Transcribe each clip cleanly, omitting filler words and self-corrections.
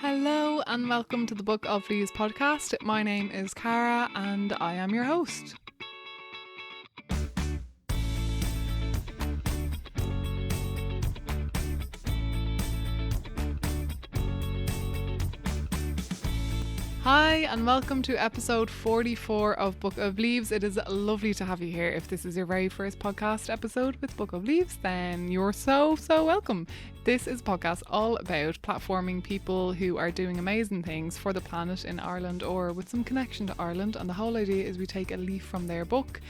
Hello and welcome to the Book of Leaves podcast. My name is Cara and I am your host. Hi and welcome to episode 44 of Book of Leaves. It is lovely to have you here. If this is your very first podcast episode with Book of Leaves, then you're so welcome. This is a podcast all about platforming people who are doing amazing things for the planet in Ireland or with some connection to Ireland, and the whole idea is we take a leaf from their book.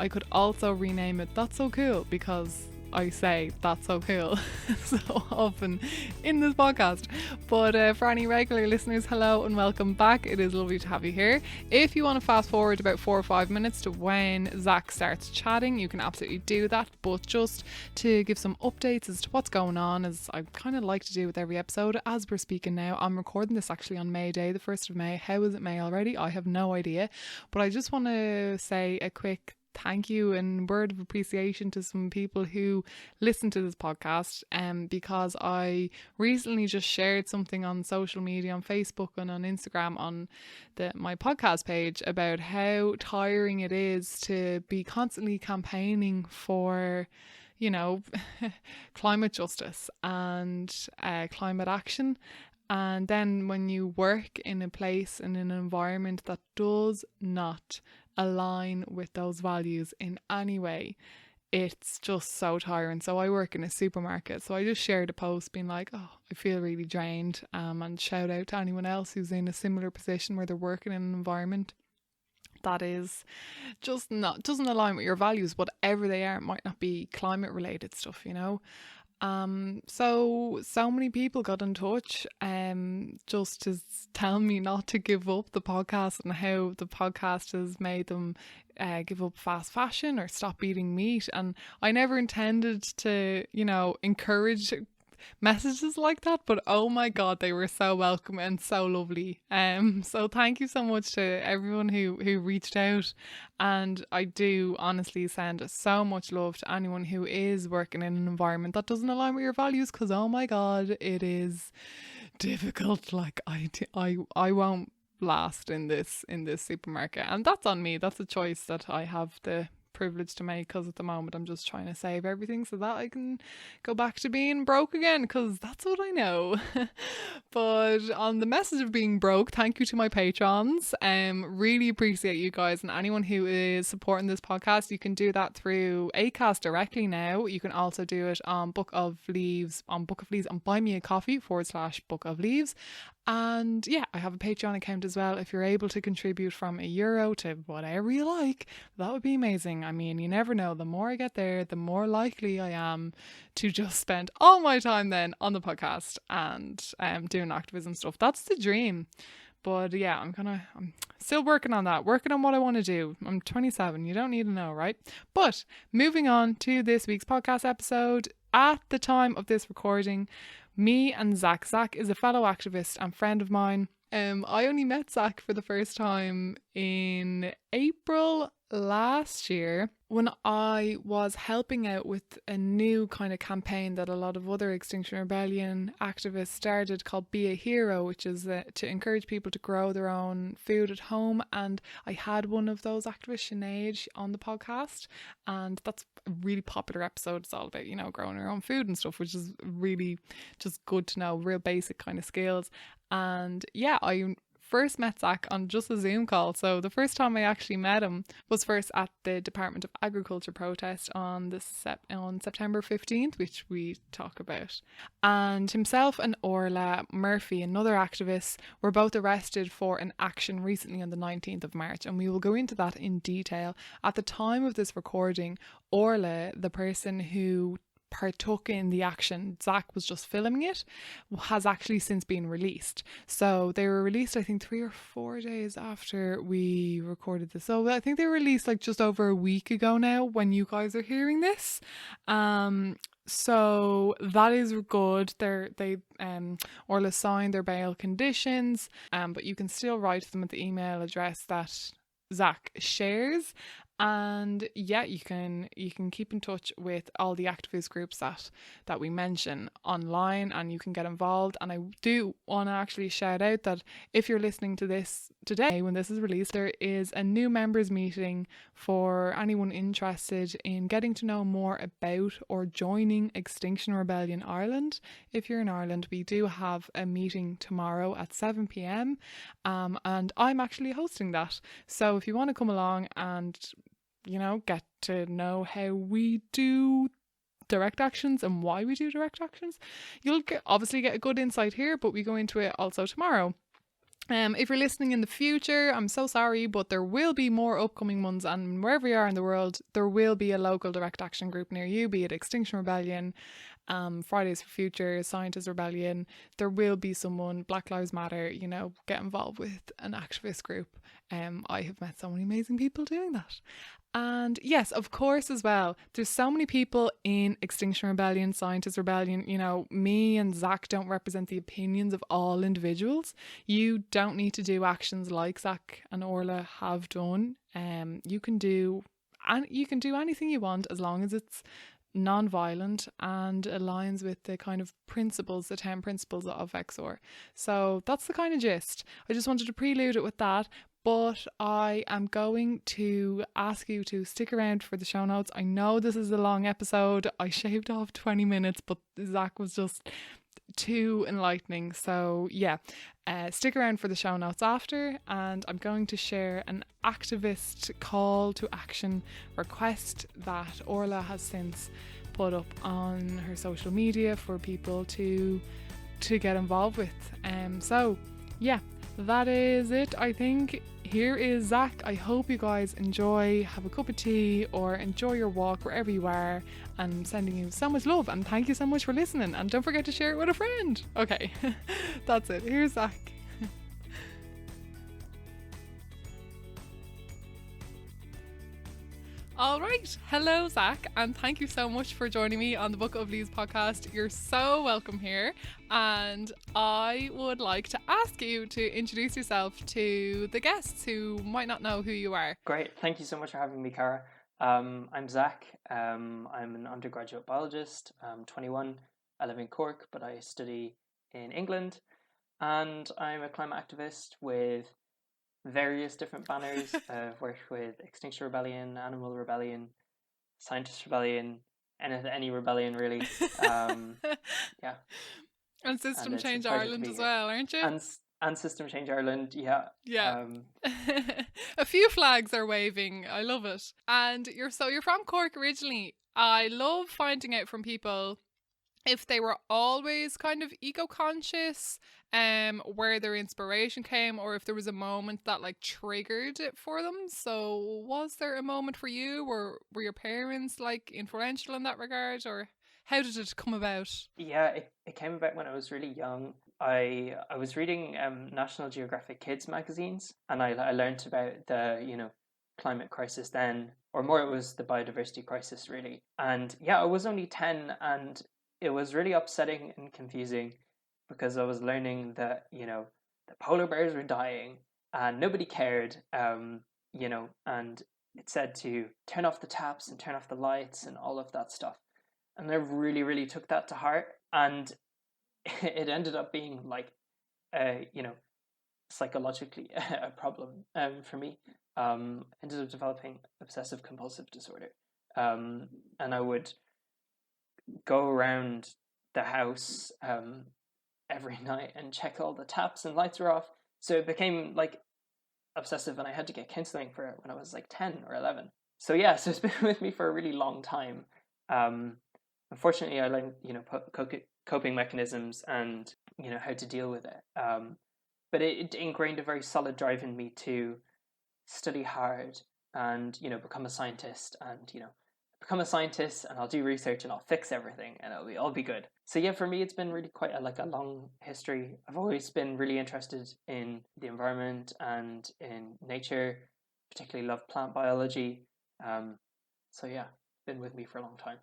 I could also rename it That's So Cool because I say that's so cool so often in this podcast. But for any regular listeners, hello and welcome back. It is lovely to have you here. If you want to fast forward about 4 or 5 minutes to when Zac starts chatting, you can absolutely do that. But just to give some updates as to what's going on, as I kind of like to do with every episode, as we're speaking now, I'm recording this actually on May Day, the 1st of May. How is it May already? I have no idea. But I just want to say a quick thank you and word of appreciation to some people who listen to this podcast, because I recently just shared something on social media, on Facebook and on Instagram, on my podcast page, about how tiring it is to be constantly campaigning for, you know, climate justice and climate action. And then when you work in a place, in an environment that does not align with those values in any way, it's just so tiring. So I work in a supermarket, so I just shared a post being like, oh, I feel really drained, and shout out to anyone else who's in a similar position where they're working in an environment that is just not, doesn't align with your values, whatever they are. It might not be climate related stuff, you know. So many people got in touch just to tell me not to give up the podcast, and how the podcast has made them give up fast fashion or stop eating meat. And I never intended to, you know, encourage messages like that, but oh my god, they were so welcome and so lovely. So thank you so much to everyone who reached out, and I do honestly send so much love to anyone who is working in an environment that doesn't align with your values, because oh my god, it is difficult. Like I won't last in this supermarket, and that's on me. That's a choice that I have the privilege to make, because at the moment I'm just trying to save everything so that I can go back to being broke again, because that's what I know. But on the message of being broke, thank you to my patrons. Really appreciate you guys, and anyone who is supporting this podcast. You can do that through Acast directly now. You can also do it on Book of Leaves on Buy Me a Coffee /Book of Leaves. And yeah, I have a Patreon account as well. If you're able to contribute from €1 to whatever you like, that would be amazing. I mean, you never know. The more I get there, the more likely I am to just spend all my time then on the podcast and doing activism stuff. That's the dream. But yeah, I'm still working on that, working on what I want to do. I'm 27. You don't need to know, right? But moving on to this week's podcast episode. At the time of this recording, me and Zac is a fellow activist and friend of mine. I only met Zac for the first time in April last year, when I was helping out with a new kind of campaign that a lot of other Extinction Rebellion activists started, called Be a Hero, which is to encourage people to grow their own food at home. And I had one of those activists, Sinead, on the podcast, and that's a really popular episode. It's all about, you know, growing your own food and stuff, which is really just good to know, real basic kind of skills. And yeah, I first met Zac on just a Zoom call. So the first time I actually met him was first at the Department of Agriculture protest on September 15th, which we talk about. And himself and Orla Murphy, another activist, were both arrested for an action recently on the 19th of March. And we will go into that in detail. At the time of this recording, Orla, the person who partook in the action, Zac was just filming it, has actually since been released. So they were released, I think, 3 or 4 days after we recorded this. So I think they were released like just over a week ago now when you guys are hearing this. So that is good. They Orla signed their bail conditions, but you can still write them at the email address that Zac shares. And yeah, you can keep in touch with all the activist groups that we mention online, and you can get involved. And I do want to actually shout out that if you're listening to this today when this is released, there is a new members meeting for anyone interested in getting to know more about or joining Extinction Rebellion Ireland. If you're in Ireland, we do have a meeting tomorrow at 7 p.m. And I'm actually hosting that. So if you want to come along and get to know how we do direct actions and why we do direct actions, you'll obviously get a good insight here, but we go into it also tomorrow. If you're listening in the future, I'm so sorry, but there will be more upcoming ones, and wherever you are in the world, there will be a local direct action group near you, be it Extinction Rebellion, Fridays for Future, Scientist Rebellion. There will be someone, Black Lives Matter, get involved with an activist group. I have met so many amazing people doing that. And yes, of course, as well, there's so many people in Extinction Rebellion, Scientist Rebellion. Me and Zac don't represent the opinions of all individuals. You don't need to do actions like Zac and Orla have done. You can do anything you want as long as it's non-violent and aligns with the kind of principles, the 10 principles of XOR. So that's the kind of gist. I just wanted to prelude it with that. But I am going to ask you to stick around for the show notes. I know this is a long episode. I shaved off 20 minutes, but Zac was just too enlightening. So yeah, stick around for the show notes after, and I'm going to share an activist call to action request that Orla has since put up on her social media for people to get involved with. So yeah, that is it, I think. Here is Zac. I hope you guys enjoy, have a cup of tea or enjoy your walk wherever you are. I'm sending you so much love and thank you so much for listening, and don't forget to share it with a friend. Okay, that's it. Here's Zac. All right. Hello, Zac, and thank you so much for joining me on the Book of Leaves podcast. You're so welcome here, and I would like to ask you to introduce yourself to the guests who might not know who you are. Great. Thank you so much for having me, Cara. I'm Zac. I'm an undergraduate biologist. I'm 21. I live in Cork, but I study in England, and I'm a climate activist with various different banners. I've worked with Extinction Rebellion, Animal Rebellion, Scientist Rebellion, any rebellion really. Yeah. And System Change Ireland as well, aren't you? And System Change Ireland, yeah. Yeah. A few flags are waving. I love it. And you're from Cork originally. I love finding out from people if they were always kind of eco-conscious, where their inspiration came, or if there was a moment that triggered it for them. So was there a moment for you, or were your parents influential in that regard, or how did it come about? Yeah, it came about when I was really young. I was reading National Geographic Kids magazines, and I learned about the climate crisis then, or more it was the biodiversity crisis really. And yeah, I was only 10, and it was really upsetting and confusing because I was learning that the polar bears were dying and nobody cared, and it said to turn off the taps and turn off the lights and all of that stuff. And I really, really took that to heart, and it ended up being psychologically a problem for me. Ended up developing obsessive compulsive disorder, and I would go around the house every night and check all the taps and lights were off. So it became obsessive, and I had to get counseling for it when I was 10 or 11. So yeah, so it's been with me for a really long time. Unfortunately, I learned coping mechanisms and how to deal with it. But it ingrained a very solid drive in me to study hard and become a scientist, and become a scientist and I'll do research and I'll fix everything and it'll all be good. So yeah, for me it's been really quite a long history. I've always been really interested in the environment and in nature, particularly love plant biology. So yeah, been with me for a long time.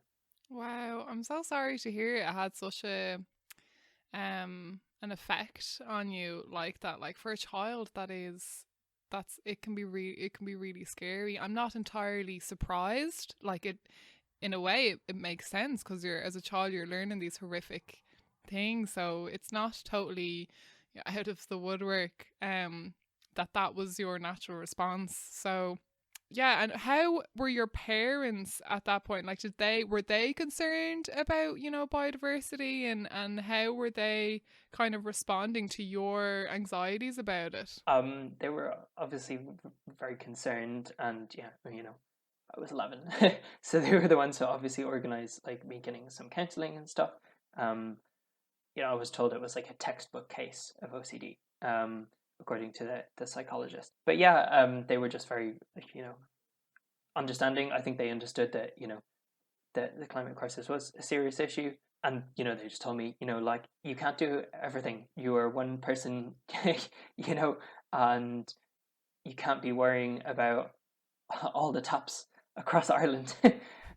Wow, I'm so sorry to hear it had such a an effect on you like that. For a child, it can be really scary. I'm not entirely surprised. Like, it, in a way, it makes sense because you're, as a child, you're learning these horrific things, so it's not totally out of the woodwork. That was your natural response. So yeah, and how were your parents at that point? Like, were they concerned about, biodiversity, and how were they kind of responding to your anxieties about it? They were obviously very concerned, and yeah, I was 11, so they were the ones who obviously organized like me getting some counseling and stuff. Um, I was told it was like a textbook case of OCD, according to the psychologist. But yeah, they were just very, understanding. I think they understood that, that the climate crisis was a serious issue. And, they just told me, like, you can't do everything. You are one person, and you can't be worrying about all the taps across Ireland.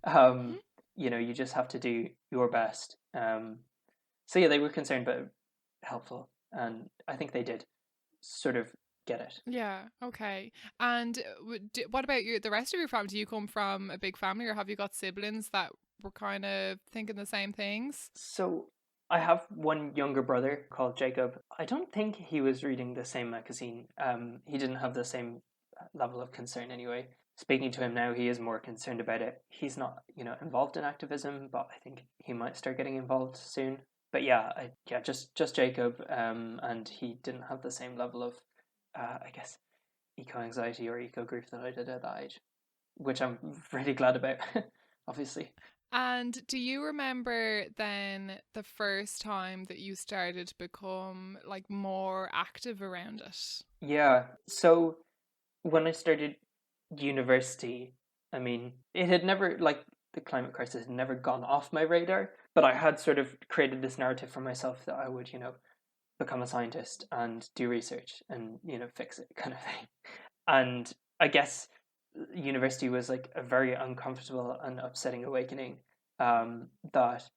Mhm. You just have to do your best. So yeah, they were concerned but helpful, and I think they did sort of get it. Yeah, okay. And what about the rest of your family? Do you come from a big family, or have you got siblings that were kind of thinking the same things? So I have one younger brother called Jacob. I don't think he was reading the same magazine. He didn't have the same level of concern anyway. Speaking to him now, he is more concerned about it. He's not, involved in activism, but I think he might start getting involved soon. But yeah, just Jacob, and he didn't have the same level of, I guess, eco anxiety or eco grief that I did at that age, which I'm really glad about, obviously. And do you remember then the first time that you started to become like more active around it? Yeah. So when I started university, I mean, it had never, like, the climate crisis had never gone off my radar, but I had sort of created this narrative for myself that I would, become a scientist and do research and, fix it kind of thing. And I guess university was like a very uncomfortable and upsetting awakening, that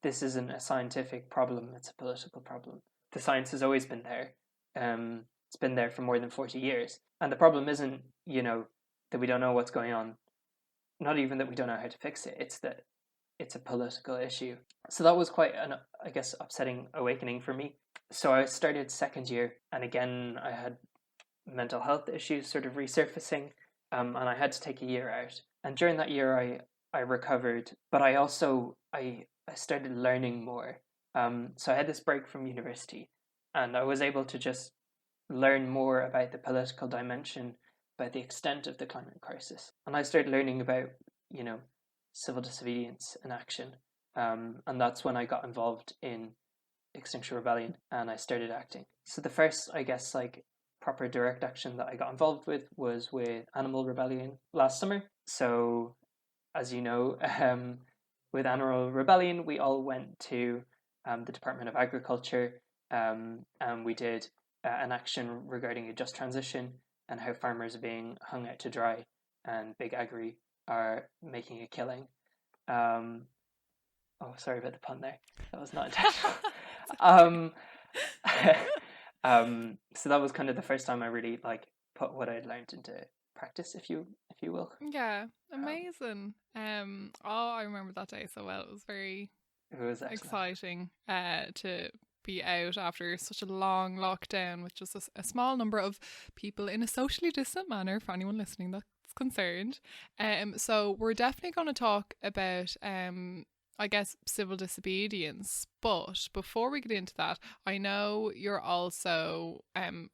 this isn't a scientific problem, it's a political problem. The science has always been there. It's been there for more than 40 years. And the problem isn't, that we don't know what's going on, not even that we don't know how to fix it, it's that it's a political issue. So that was quite an, I guess, upsetting awakening for me. So I started second year, and again, I had mental health issues sort of resurfacing, and I had to take a year out. And during that year, I recovered, but I started learning more. So I had this break from university, and I was able to just learn more about the political dimension, about the extent of the climate crisis. And I started learning about, you know, civil disobedience and action. And that's when I got involved in Extinction Rebellion and I started acting. So the first, I guess, like proper direct action that I got involved with was with Animal Rebellion last summer. So, as you know, with Animal Rebellion, we all went to the Department of Agriculture, and we did an action regarding a just transition and how farmers are being hung out to dry and big agri are making a killing. Um, oh, sorry about the pun there. That was not intentional. um, so that was kind of the first time I really like put what I'd learned into practice, if you will. Yeah, Um, amazing. Oh, I remember that day so well. It was very it was excellent. exciting to be out after such a long lockdown with just a small number of people in a socially distant manner for anyone listening that's concerned. So we're definitely going to talk about I guess civil disobedience, but before we get into that, I know you're also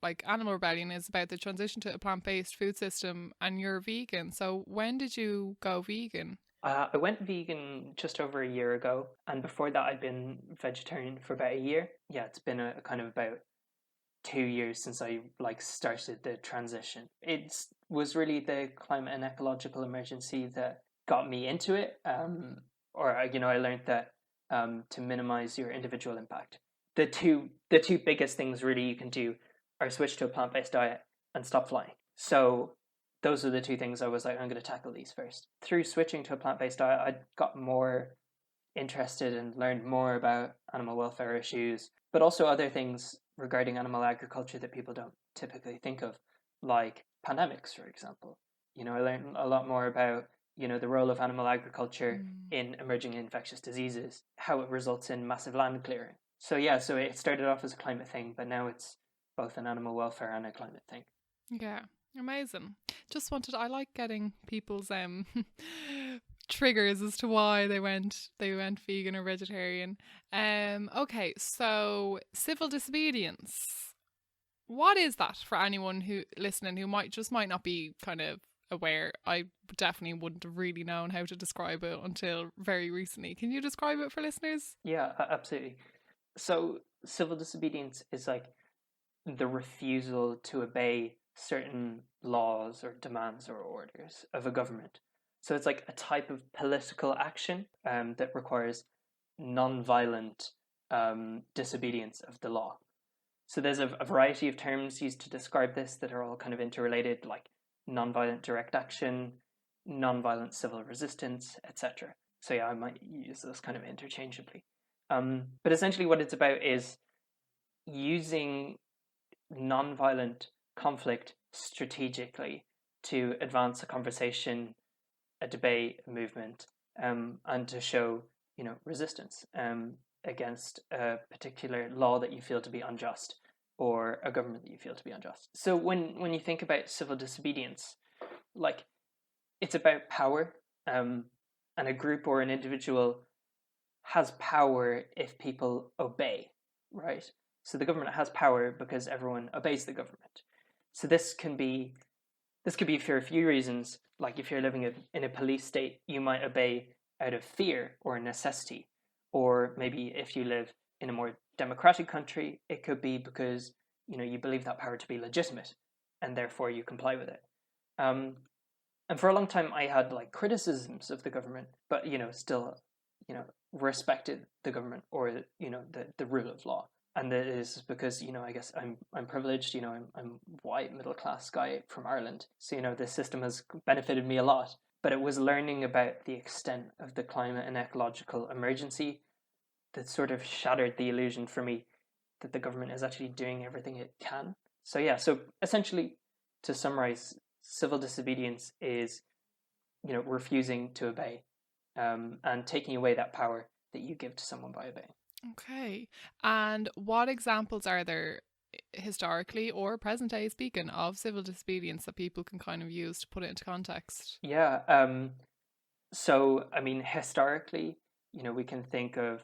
like Animal Rebellion is about the transition to a plant-based food system, and you're vegan. So when did you go vegan? I went vegan just over a year ago, and before that, I'd been vegetarian for about a year. Yeah, it's been a kind of about 2 years since I like started the transition. It was really the climate and ecological emergency that got me into it. Or I learned that to minimize your individual impact, the two biggest things really you can do are switch to a plant based diet and stop flying. So those are the two things I was like, I'm going to tackle these first. Through switching to a plant based diet, I got more interested and learned more about animal welfare issues, but also other things regarding animal agriculture that people don't typically think of. like pandemics, for example. I learned a lot more about, the role of animal agriculture in emerging infectious diseases, how it results in massive land clearing. So it started off as a climate thing, but now it's both an animal welfare and a climate thing. Yeah, amazing. I like getting people's triggers as to why they went vegan or vegetarian. Okay, so civil disobedience. What is that for anyone who listening who might not be kind of aware? I definitely wouldn't have really known how to describe it until very recently. Can you describe it for listeners? Yeah, absolutely. So civil disobedience is like the refusal to obey certain laws or demands or orders of a government. So it's like a type of political action that requires non-violent disobedience of the law. So there's a variety of terms used to describe this that are all kind of interrelated, like non-violent direct action, non-violent civil resistance, etc. So I might use those kind of interchangeably. But essentially what it's about is using non-violent conflict strategically to advance a conversation, a debate, a movement, and to show, resistance against a particular law that you feel to be unjust or a government that you feel to be unjust. So when you think about civil disobedience, like it's about power, and a group or an individual has power if people obey, right? So the government has power because everyone obeys the government. So this could be for a few reasons. Like if you're living in a police state, you might obey out of fear or necessity. Or maybe if you live in a more democratic country, it could be because you believe that power to be legitimate, and therefore you comply with it. And for a long time, I had like criticisms of the government, but still respected the government or the rule of law. And that is because I guess I'm privileged. I'm white middle class guy from Ireland, so this system has benefited me a lot. But it was learning about the extent of the climate and ecological emergency that sort of shattered the illusion for me that the government is actually doing everything it can. So essentially, to summarize, civil disobedience is refusing to obey, and taking away that power that you give to someone by obeying. Okay. And what examples are there historically or present day speaking of civil disobedience that people can kind of use to put it into context? Yeah. So, I mean, historically, we can think of,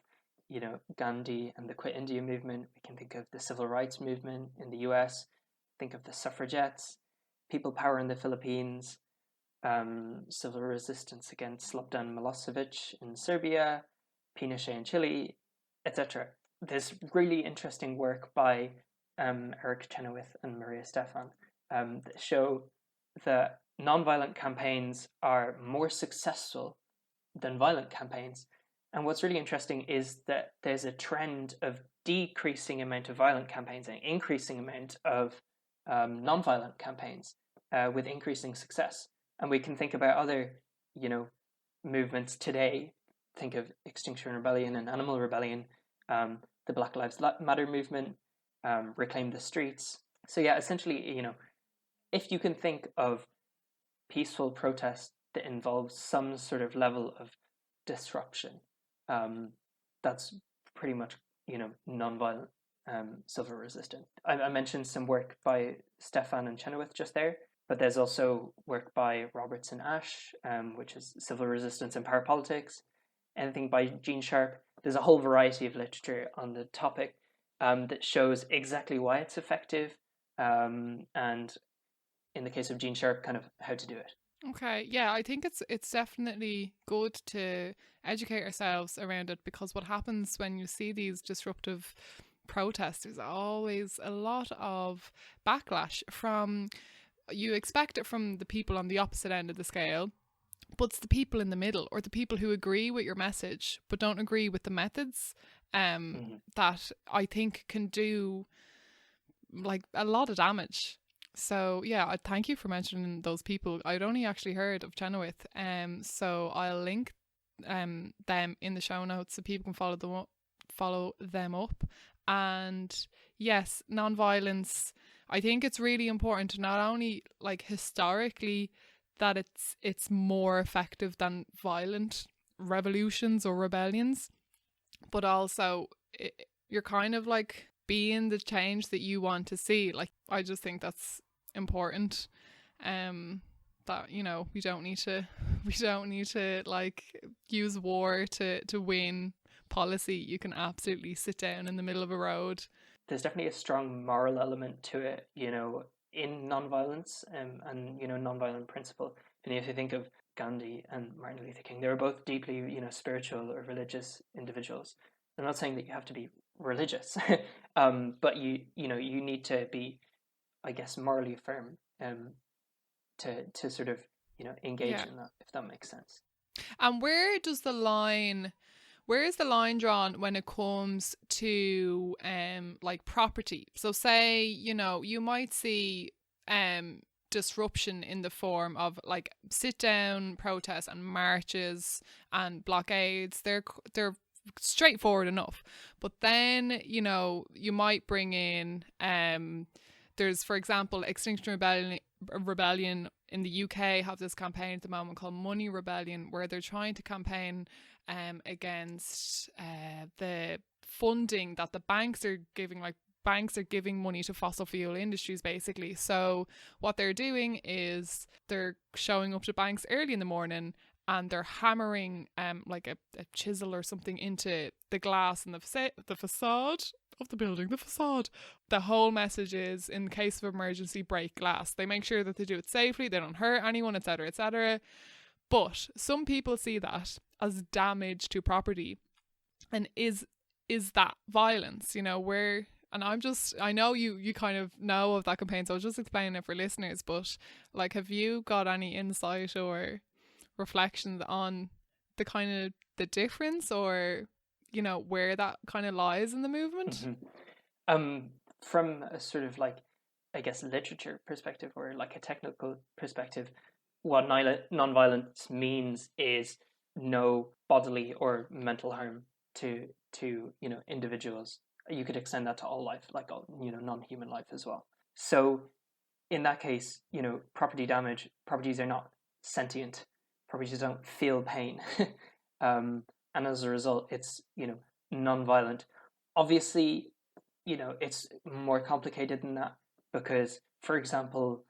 Gandhi and the Quit India movement. We can think of the civil rights movement in the US, think of the suffragettes, people power in the Philippines, civil resistance against Slobodan Milosevic in Serbia, Pinochet in Chile, etc. There's really interesting work by Eric Chenoweth and Maria Stefan that show that nonviolent campaigns are more successful than violent campaigns. And what's really interesting is that there's a trend of decreasing amount of violent campaigns and increasing amount of nonviolent campaigns with increasing success. And we can think about other, movements today. Think of Extinction Rebellion and Animal Rebellion, the Black Lives Matter movement, Reclaim the Streets. So yeah, essentially, if you can think of peaceful protest that involves some sort of level of disruption, that's pretty much, non-violent civil resistance. I mentioned some work by Stefan and Chenoweth just there, but there's also work by Roberts and Ash, which is civil resistance and power politics. Anything by Gene Sharp. There's a whole variety of literature on the topic that shows exactly why it's effective, and in the case of Gene Sharp, kind of how to do it. Okay, yeah, I think it's definitely good to educate ourselves around it, because what happens when you see these disruptive protests, there's always a lot of backlash from, you expect it from the people on the opposite end of the scale, but it's the people in the middle, or the people who agree with your message but don't agree with the methods, that I think can do like a lot of damage. So yeah, I thank you for mentioning those people. I'd only actually heard of Chenoweth, so I'll link them in the show notes so people can follow them up. And yes, non-violence, I think it's really important to not only like historically that it's more effective than violent revolutions or rebellions, but also you're kind of like being the change that you want to see. Like, I just think that's important. That, you know, we don't need to like use war to win policy. You can absolutely sit down in the middle of a road. There's definitely a strong moral element to it, you know, in nonviolence, and, you know, nonviolent principle. And if you think of Gandhi and Martin Luther King, they were both deeply, you know, spiritual or religious individuals. I'm not saying that you have to be religious, but you know, you need to be, I guess, morally firm, to sort of, you know, engage in that, if that makes sense. And where is the line drawn when it comes to like property? So say, you know, you might see disruption in the form of like sit down protests and marches and blockades. They're straightforward enough. But then, you know, you might bring in there's, for example, Extinction Rebellion in the UK have this campaign at the moment called Money Rebellion, where they're trying to campaign against the funding that the banks are giving. Like, banks are giving money to fossil fuel industries, basically. So what they're doing is they're showing up to banks early in the morning and they're hammering like a chisel or something into the glass and the facade of the building, the facade. The whole message is, in case of emergency, break glass. They make sure that they do it safely, they don't hurt anyone, etc., etc. But some people see that as damage to property. And is that violence? You know, where, and I know you kind of know of that campaign, so I'll just explain it for listeners, but like, have you got any insight or reflections on the kind of the difference, or, you know, where that kind of lies in the movement? From a sort of like, I guess, literature perspective, or like a technical perspective, what nonviolence means is no bodily or mental harm to you know, individuals. You could extend that to all life, like all, you know, non-human life as well. So in that case, you know, properties are not sentient. Properties don't feel pain. And as a result, it's, you know, non-violent. Obviously, you know, it's more complicated than that, because, for example,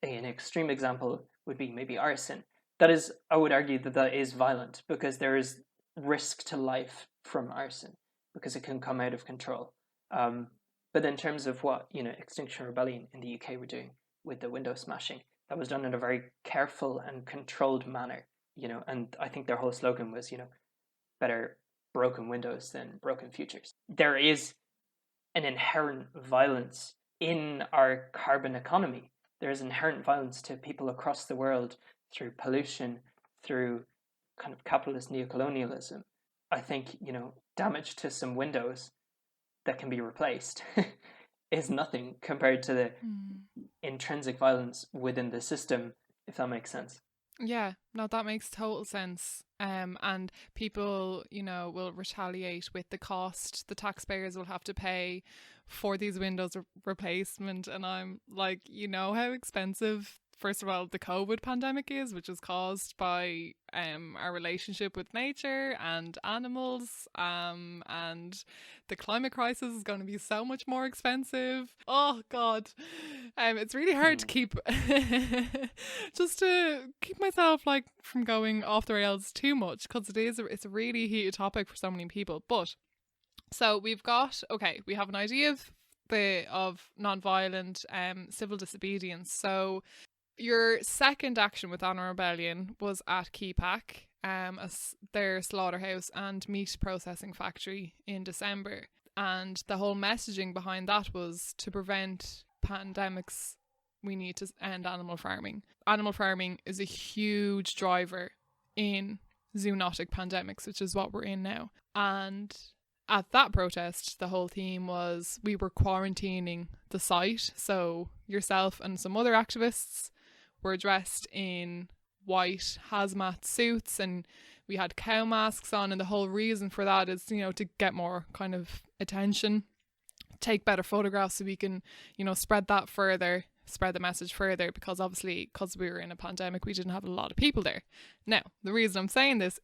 an extreme example would be maybe arson. That is, I would argue that is violent, because there is risk to life from arson, because it can come out of control. But in terms of what, you know, Extinction Rebellion in the UK were doing with the window smashing, that was done in a very careful and controlled manner, you know, and I think their whole slogan was, you know, better broken windows than broken futures. There is an inherent violence in our carbon economy. There is inherent violence to people across the world through pollution, through kind of capitalist neocolonialism. I think, you know, damage to some windows that can be replaced is nothing compared to the intrinsic violence within the system, if that makes sense. Yeah, no, that makes total sense. And people, you know, will retaliate with the cost the taxpayers will have to pay for these windows replacement. And I'm like, you know how expensive, first of all, the COVID pandemic is, which is caused by our relationship with nature and animals, and the climate crisis is going to be so much more expensive. Oh God, it's really hard to keep just to keep myself like from going off the rails too much, because it's a really heated topic for so many people. But so we have an idea of non-violent civil disobedience. So your second action with Honor Rebellion was at Keypack, their slaughterhouse and meat processing factory, in December. And the whole messaging behind that was, to prevent pandemics, we need to end animal farming. Animal farming is a huge driver in zoonotic pandemics, which is what we're in now. And at that protest, the whole theme was we were quarantining the site. So yourself and some other activists were dressed in white hazmat suits, and we had cow masks on, and the whole reason for that is, you know, to get more kind of attention take better photographs so we can, spread the message further, because obviously, because we were in a pandemic, we didn't have a lot of people there. Now, the reason I'm saying this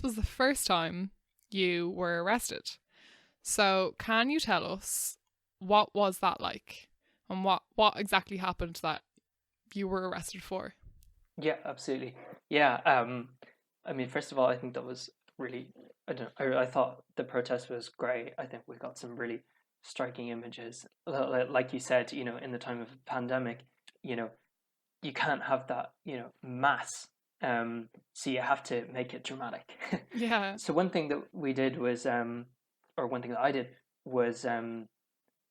was the first time you were arrested. So can you tell us what was that like, and what exactly happened that you were arrested for? Yeah, absolutely. Yeah. I mean, first of all, I think that was really, I thought the protest was great. I think we got some really striking images. Like you said, in the time of a pandemic, you can't have that, mass. So you have to make it dramatic. Yeah. So one thing that we did was, or one thing that I did was,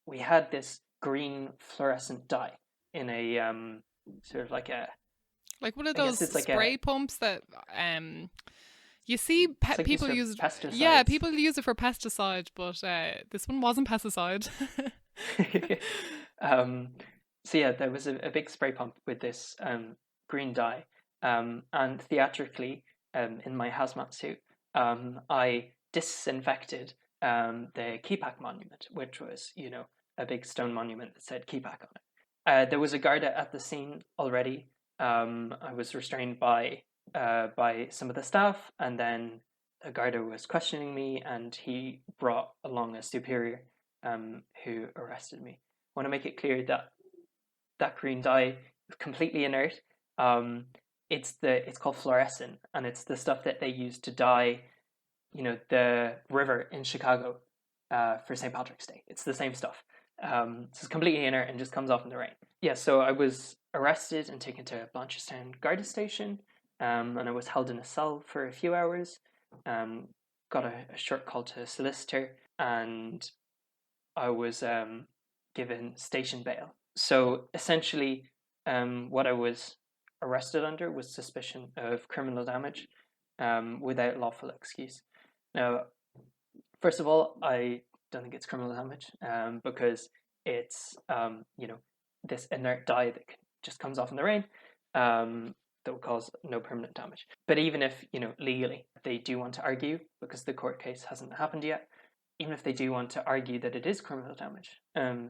we had this green fluorescent dye in a sort of like one of I guess those it's like spray pumps that you see like people sort of use. pesticides. Yeah, people use it for pesticide, but this one wasn't pesticide. So yeah, there was a big spray pump with this green dye, and theatrically, in my hazmat suit, I disinfected the Keypack monument, which was a big stone monument that said Keypack on it. There was a guard at the scene already. I was restrained by some of the staff, and then a guarder was questioning me, and he brought along a superior who arrested me. I want to make it clear that that green dye is completely inert. It's called fluorescent, and it's the stuff that they use to dye, the river in Chicago for St. Patrick's Day. It's the same stuff. So it's completely inert and just comes off in the rain. Yeah, so I was arrested and taken to Blanchardstown Garda Station, and I was held in a cell for a few hours. Got a short call to a solicitor, and I was given station bail. So essentially, what I was arrested under was suspicion of criminal damage without lawful excuse. Now, first of all, I don't think it's criminal damage because it's this inert dye that just comes off in the rain that will cause no permanent damage. But even if legally they do want to argue, because the court case hasn't happened yet, even if they do want to argue that it is criminal damage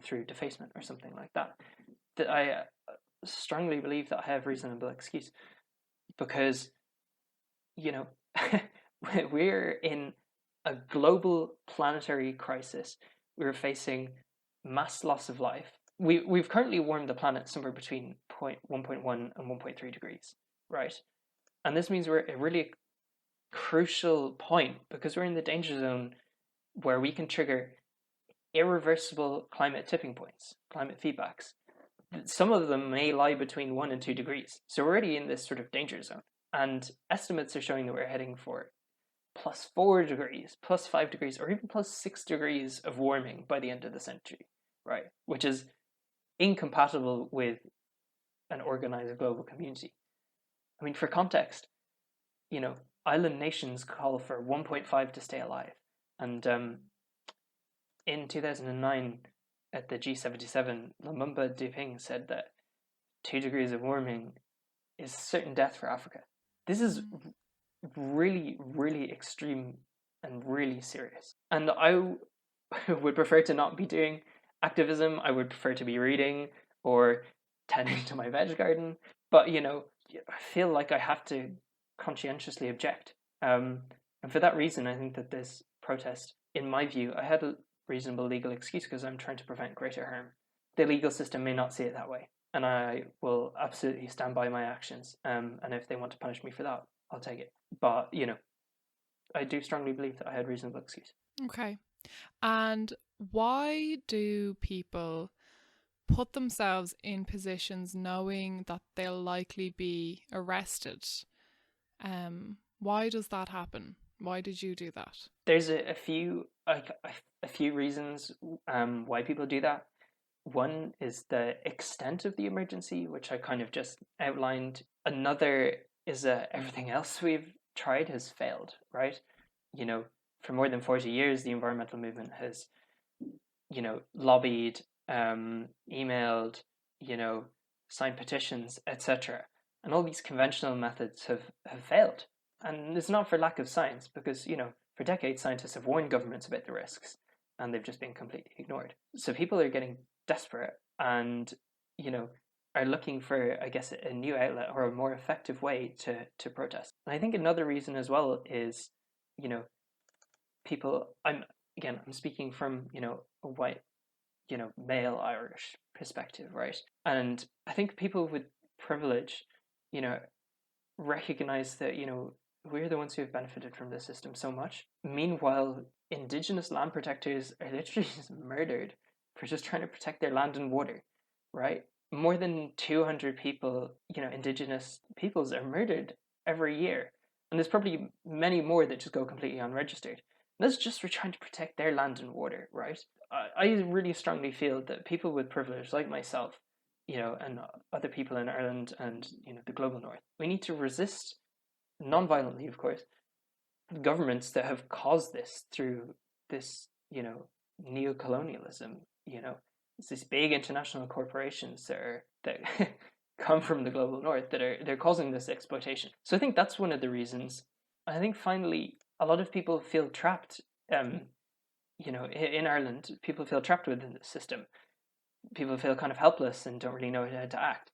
through defacement or something like that, that I strongly believe that I have reasonable excuse, because we're in a global planetary crisis. We're facing mass loss of life. We've currently warmed the planet somewhere between 1.1 and 1.3 degrees, right? And this means we're at a really crucial point, because we're in the danger zone where we can trigger irreversible climate tipping points, climate feedbacks. Some of them may lie between 1 and 2 degrees. So we're already in this sort of danger zone. And estimates are showing that we're heading for +4 degrees, +5 degrees, or even +6 degrees of warming by the end of the century, right? Which is incompatible with an organized global community. I mean, for context, island nations call for 1.5 to stay alive. And in 2009, at the G77, Lumumba Duping said that 2 degrees of warming is certain death for Africa. This is really, really extreme and really serious. And I would prefer to not be doing activism. I would prefer to be reading or tending to my veg garden. But, I feel like I have to conscientiously object. And for that reason, I think that this protest, in my view, I had a reasonable legal excuse because I'm trying to prevent greater harm. The legal system may not see it that way, and I will absolutely stand by my actions. And if they want to punish me for that, I'll take it. But, I do strongly believe that I had reasonable excuse. Okay. And why do people put themselves in positions knowing that they'll likely be arrested? Why does that happen? Why did you do that? There's a few reasons why people do that. One is the extent of the emergency, which I kind of just outlined. Another is that everything else we've tried has failed, right? For more than 40 years, the environmental movement has, lobbied, emailed, signed petitions, etc. And all these conventional methods have failed. And it's not for lack of science, because, for decades, scientists have warned governments about the risks. and they've just been completely ignored. So people are getting desperate and, are looking for, I guess, a new outlet or a more effective way to protest. And I think another reason as well is, people, I'm speaking from, a white, male Irish perspective, right? And I think people with privilege, recognize that, we're the ones who have benefited from this system so much. Meanwhile, Indigenous land protectors are literally just murdered for just trying to protect their land and water, right? More than 200 people, Indigenous peoples are murdered every year. And there's probably many more that just go completely unregistered. And that's just for trying to protect their land and water, right? I really strongly feel that people with privilege like myself, and other people in Ireland and, the global north, we need to resist, non-violently, of course, governments that have caused this through this, neo-colonialism, it's these big international corporations that come from the global north they're causing this exploitation. So I think that's one of the reasons. I think finally, a lot of people feel trapped. In Ireland, people feel trapped within the system. People feel kind of helpless and don't really know how to act.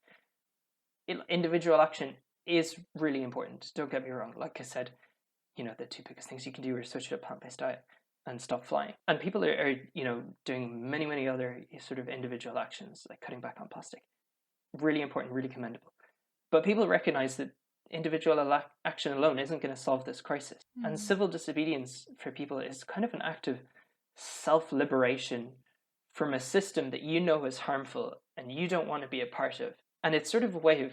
Individual action is really important. Don't get me wrong. Like I said, the two biggest things you can do are switch to a plant-based diet and stop flying. And people are doing many, many other sort of individual actions, like cutting back on plastic. Really important, really commendable. But people recognize that individual action alone isn't going to solve this crisis. And civil disobedience for people is kind of an act of self-liberation from a system that is harmful and you don't want to be a part of. And it's sort of a way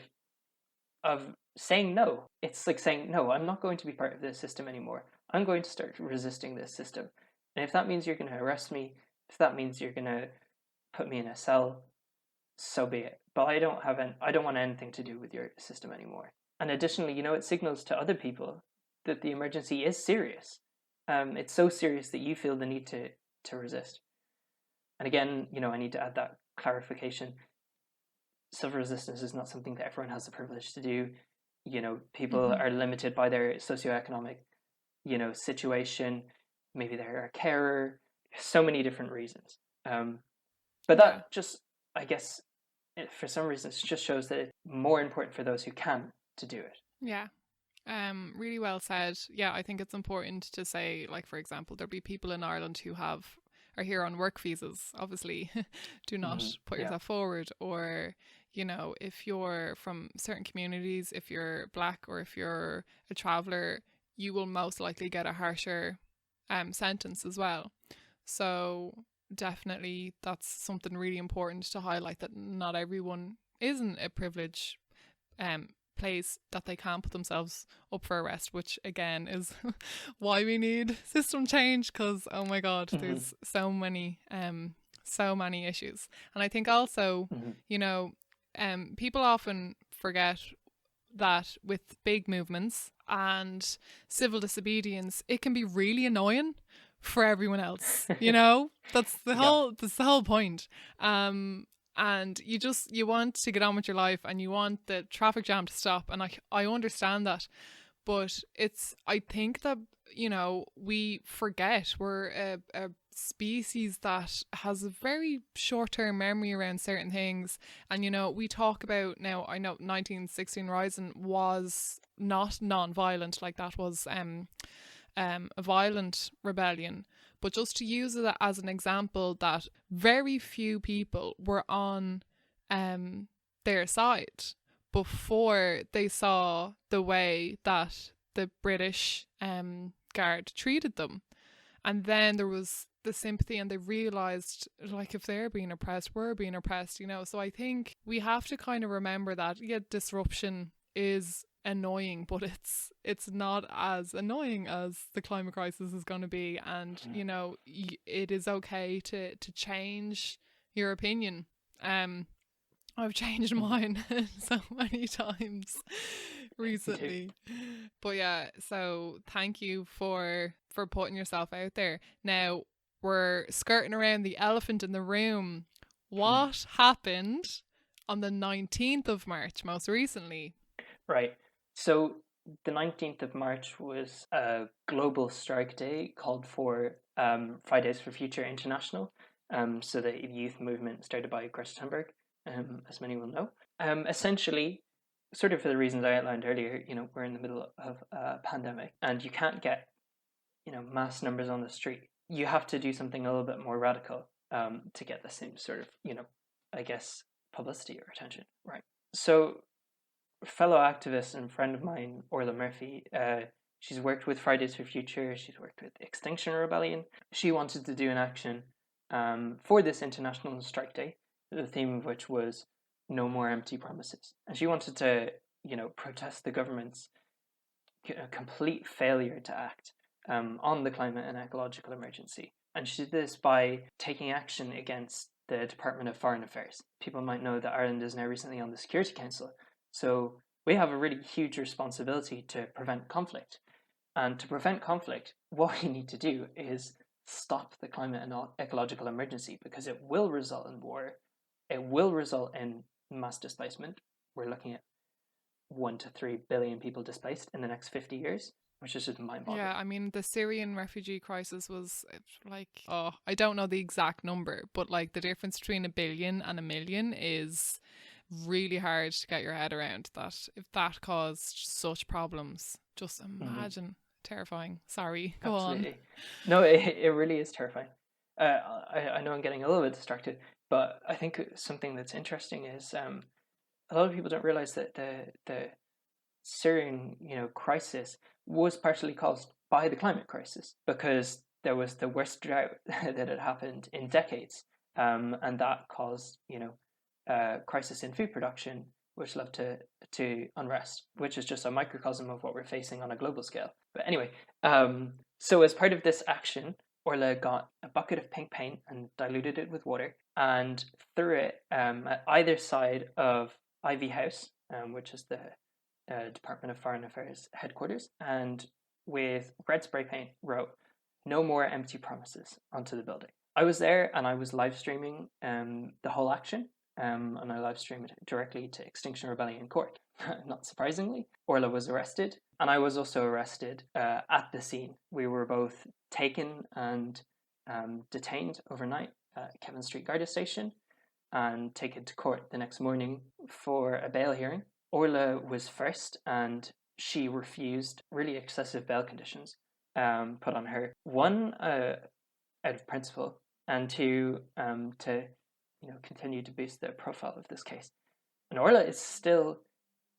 of saying no. It's like saying, no, I'm not going to be part of this system anymore. I'm going to start resisting this system. And if that means you're going to arrest me, if that means you're going to put me in a cell, so be it. But I don't want anything to do with your system anymore. And additionally, it signals to other people that the emergency is serious. It's so serious that you feel the need to resist. And again, I need to add that clarification. Civil resistance is not something that everyone has the privilege to do. People are limited by their socioeconomic, situation. Maybe they're a carer. So many different reasons. But that just, I guess, for some reasons, just shows that it's more important for those who can to do it. Yeah. Really well said. Yeah, I think it's important to say, like, for example, there'll be people in Ireland who are here on work visas, obviously. Do not put yourself forward. Or, if you're from certain communities, if you're black or if you're a traveller, you will most likely get a harsher sentence as well. So definitely that's something really important to highlight, that not everyone is in a privilege place that they can't put themselves up for arrest, which again is why we need system change, because oh my god, there's so many issues. And I think also people often forget that with big movements and civil disobedience, it can be really annoying for everyone else. That's the whole point. And you want to get on with your life and you want the traffic jam to stop, and I understand that, but I think that we forget we're a species that has a very short-term memory around certain things. And we talk about, now I know 1916 Rising was not non-violent, like that was a violent rebellion. But just to use it as an example, that very few people were on their side before they saw the way that the British guard treated them. And then there was the sympathy, and they realised, like, if they're being oppressed, we're being oppressed, So I think we have to kind of remember that, disruption is annoying, but it's not as annoying as the climate crisis is going to be. And it is okay to change your opinion. I've changed mine so many times recently. But yeah, so thank you for putting yourself out there. Now we're skirting around the elephant in the room. What happened on the 19th of March most recently? Right. So the 19th of March was a global strike day called for Fridays for Future International, so the youth movement started by Greta Thunberg, as many will know. Essentially, sort of for the reasons I outlined earlier, we're in the middle of a pandemic and you can't get, mass numbers on the street. You have to do something a little bit more radical to get the same sort of, I guess, publicity or attention, right? So, fellow activist and friend of mine, Orla Murphy, she's worked with Fridays for Future, she's worked with Extinction Rebellion. She wanted to do an action for this International Strike Day, the theme of which was no more empty promises. And she wanted to, protest the government's complete failure to act on the climate and ecological emergency. And she did this by taking action against the Department of Foreign Affairs. People might know that Ireland is now recently on the Security Council. So we have a really huge responsibility to prevent conflict. And to prevent conflict, what we need to do is stop the climate and ecological emergency, because it will result in war. It will result in mass displacement. We're looking at 1 to 3 billion people displaced in the next 50 years, which is just mind-boggling. Yeah, I mean, the Syrian refugee crisis was I don't know the exact number, but like the difference between 1 billion and 1 million is really hard to get your head around. That if that caused such problems, just imagine. Terrifying. Sorry, go Absolutely. on. No, it really is terrifying. I know I'm getting a little bit distracted, but I think something that's interesting is a lot of people don't realize that the Syrian crisis was partially caused by the climate crisis, because there was the worst drought that had happened in decades, and that caused crisis in food production, which led to unrest, which is just a microcosm of what we're facing on a global scale. But anyway, so as part of this action, Orla got a bucket of pink paint and diluted it with water and threw it at either side of Ivy House, which is the Department of Foreign Affairs headquarters, and with red spray paint wrote "No more empty promises" onto the building. I was there and I was live streaming the whole action. And I live streamed it directly to Extinction Rebellion Court. Not surprisingly, Orla was arrested, and I was also arrested at the scene. We were both taken and detained overnight at Kevin Street Garda Station and taken to court the next morning for a bail hearing. Orla was first, and she refused really excessive bail conditions put on her. One, out of principle, and two, to continue to boost the profile of this case. And Orla is still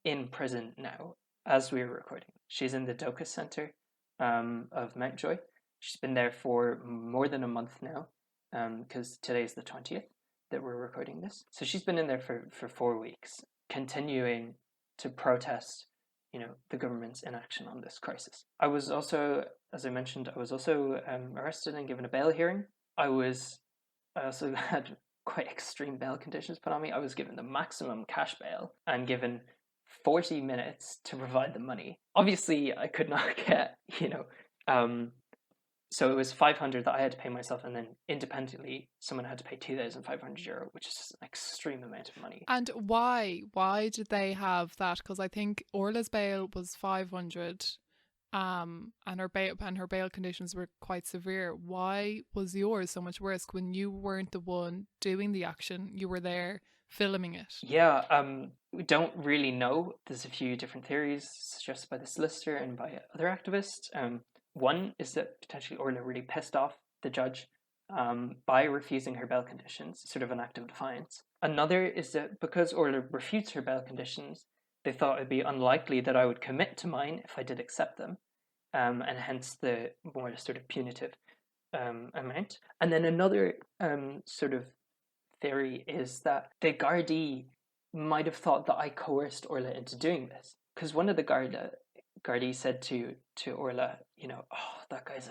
in prison now, as we're recording. She's in the Docus Centre of Mountjoy. She's been there for more than a month now, because today's the 20th that we're recording this. So she's been in there for 4 weeks, continuing to protest, the government's inaction on this crisis. I was also, as I mentioned, arrested and given a bail hearing. I also had quite extreme bail conditions put on me. I was given the maximum cash bail and given 40 minutes to provide the money. Obviously, I could not get, so it was 500 that I had to pay myself, and then independently, someone had to pay €2,500, which is an extreme amount of money. And why? Why did they have that? Because I think Orla's bail was 500. And her bail conditions were quite severe. Why was yours so much worse when you weren't the one doing the action? You were there filming it. Yeah, we don't really know. There's a few different theories suggested by the solicitor and by other activists. One is that potentially Orla really pissed off the judge by refusing her bail conditions, sort of an act of defiance. Another is that because Orla refused her bail conditions, they thought it'd be unlikely that I would commit to mine if I did accept them, and hence the more sort of punitive amount. And then another sort of theory is that the Gardaí might have thought that I coerced Orla into doing this, because one of the Gardaí said to Orla, "Oh, that guy's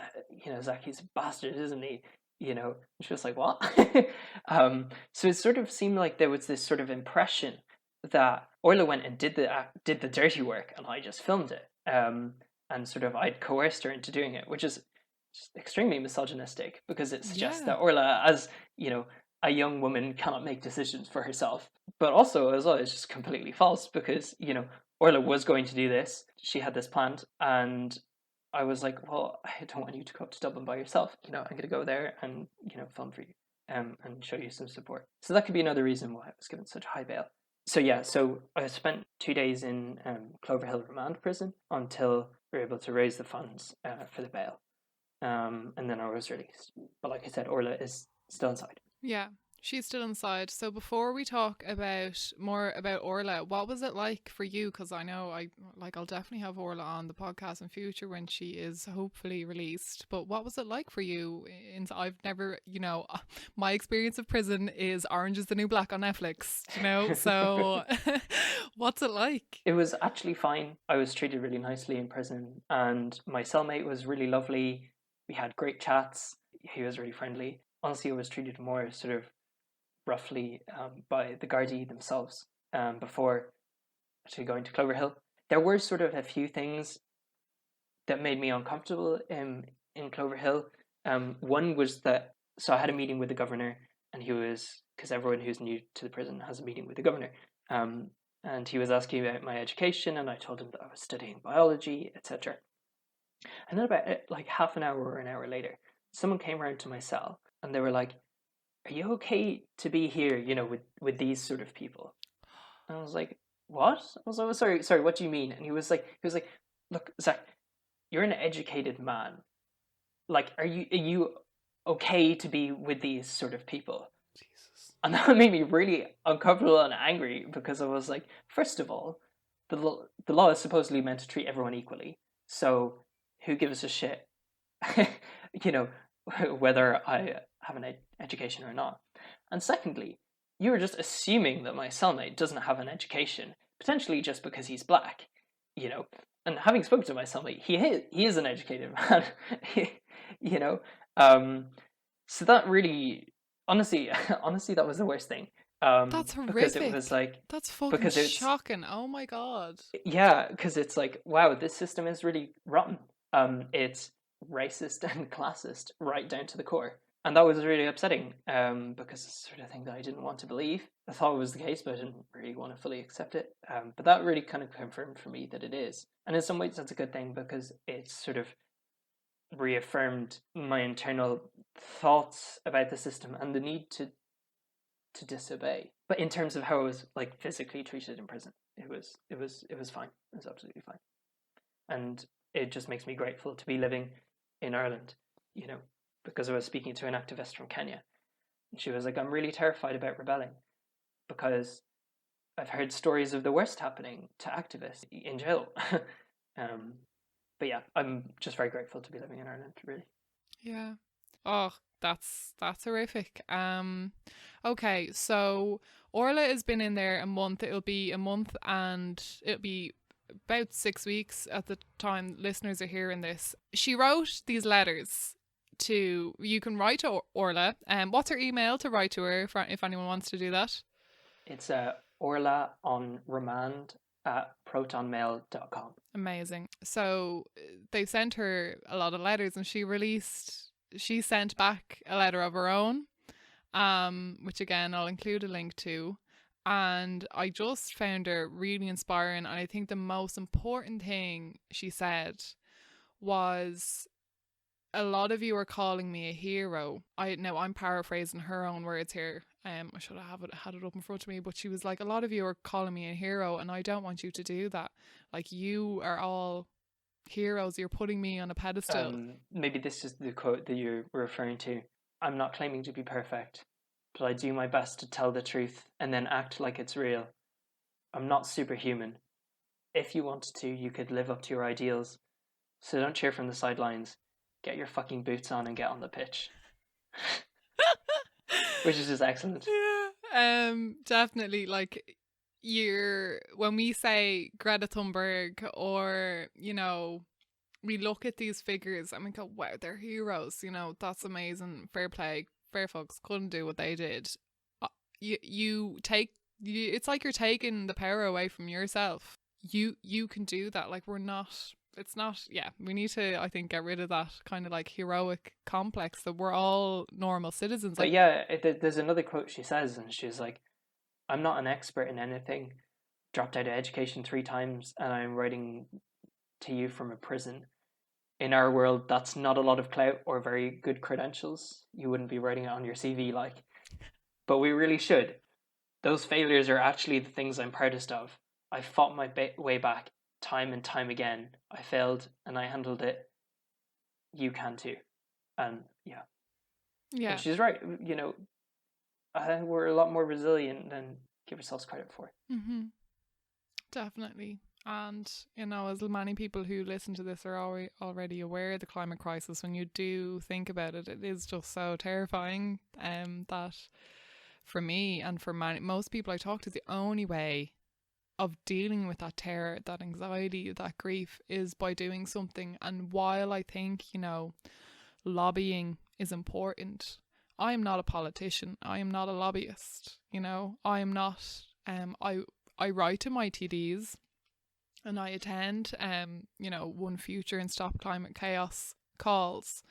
Zac, he's a bastard, isn't he?" And she was like, "What?" So it sort of seemed like there was this sort of impression that Orla went and did the dirty work, and I just filmed it, and sort of I'd coerced her into doing it, which is extremely misogynistic, because it suggests that Orla, as a young woman, cannot make decisions for herself. But also, as well, it's just completely false, because Orla was going to do this. She had this planned, and I was like, well, I don't want you to go up to Dublin by yourself. I'm going to go there and, film for you and show you some support. So that could be another reason why I was given such high bail. So yeah, so I spent 2 days in Clover Hill Remand Prison until we were able to raise the funds for the bail. And then I was released. But like I said, Orla is still inside. Yeah, she's still inside. So before we talk more about Orla, what was it like for you? Because I know I'll definitely have Orla on the podcast in future when she is hopefully released. But what was it like for you? I've never, my experience of prison is Orange is the New Black on Netflix. So what's it like? It was actually fine. I was treated really nicely in prison, and my cellmate was really lovely. We had great chats. He was really friendly. Honestly, I was treated more sort of roughly by the Gardaí themselves before actually going to Clover Hill. There were sort of a few things that made me uncomfortable in Clover Hill. One was that, so I had a meeting with the governor, and he was, because everyone who's new to the prison has a meeting with the governor, and he was asking about my education, and I told him that I was studying biology, etc. And then about like half an hour or an hour later, someone came around to my cell, and they were like, "Are you okay to be here, with these sort of people?" And I was like, "What?" I was like, sorry, what do you mean? And he was like, "Look, Zach, you're an educated man. Like, are you okay to be with these sort of people?" Jesus. And that made me really uncomfortable and angry, because I was like, first of all, the law is supposedly meant to treat everyone equally. So who gives a shit, whether I have an education or not? And secondly, you were just assuming that my cellmate doesn't have an education, potentially just because he's black, And having spoken to my cellmate, he is an educated man, you know. So that really, honestly, that was the worst thing. That's horrific. Because it was like, that's fucking shocking. Oh my god. Yeah, because it's like, wow, this system is really rotten. It's racist and classist right down to the core. And that was really upsetting, because it's the sort of thing that I didn't want to believe. I thought it was the case, but I didn't really want to fully accept it. But that really kind of confirmed for me that it is. And in some ways, that's a good thing, because it's sort of reaffirmed my internal thoughts about the system and the need to disobey. But in terms of how I was like physically treated in prison, it was fine. It was absolutely fine. And it just makes me grateful to be living in Ireland, because I was speaking to an activist from Kenya, and she was like, "I'm really terrified about rebelling, because I've heard stories of the worst happening to activists in jail." But yeah, I'm just very grateful to be living in Ireland, really. Yeah. Oh, that's horrific. Okay, so Orla has been in there a month. It'll be a month, and it'll be about 6 weeks at the time listeners are hearing this. She wrote these letters to, you can write to Orla. What's her email to write to her if anyone wants to do that? It's Orla on remand at protonmail.com. Amazing. So they sent her a lot of letters, and she sent back a letter of her own, which again I'll include a link to. And I just found her really inspiring, and I think the most important thing she said was, "A lot of you are calling me a hero." I'm paraphrasing her own words here. I should have had it up in front of me, but she was like, "A lot of you are calling me a hero, and I don't want you to do that. Like, you are all heroes. You're putting me on a pedestal." Maybe this is the quote that you're referring to. "I'm not claiming to be perfect, but I do my best to tell the truth and then act like it's real. I'm not superhuman. If you wanted to, you could live up to your ideals. So don't cheer from the sidelines. Get your fucking boots on and get on the pitch." Which is just excellent. Yeah. Definitely. Like, when we say Greta Thunberg, or we look at these figures and we go, wow, they're heroes, that's amazing, fair play, fair folks, couldn't do what they did. It's like you're taking the power away from yourself. You can do that. Like, we need to, I think, get rid of that kind of like heroic complex that we're all normal citizens. But yeah, there's another quote she says, and she's like, "I'm not an expert in anything, dropped out of education 3 times, and I'm writing to you from a prison. in our world, that's not a lot of clout or very good credentials. You wouldn't be writing it on your CV, like, but we really should. Those failures are actually the things I'm proudest of. I fought my way back time and time again. I failed and I handled it. You can too. And yeah. And she's right. You know, I think we're a lot more resilient than give ourselves credit for. Mm-hmm. Definitely. And, you know, as many people who listen to this are already aware of the climate crisis, when you do think about it, it is just so terrifying that for me and for most people I talk to, the only way of dealing with that terror, that anxiety, that grief is by doing something. And while I think, you know, lobbying is important, I am not a politician. I am not a lobbyist. You know, I am not. I write to my TDs, and I attend, you know, One Future and Stop Climate Chaos calls.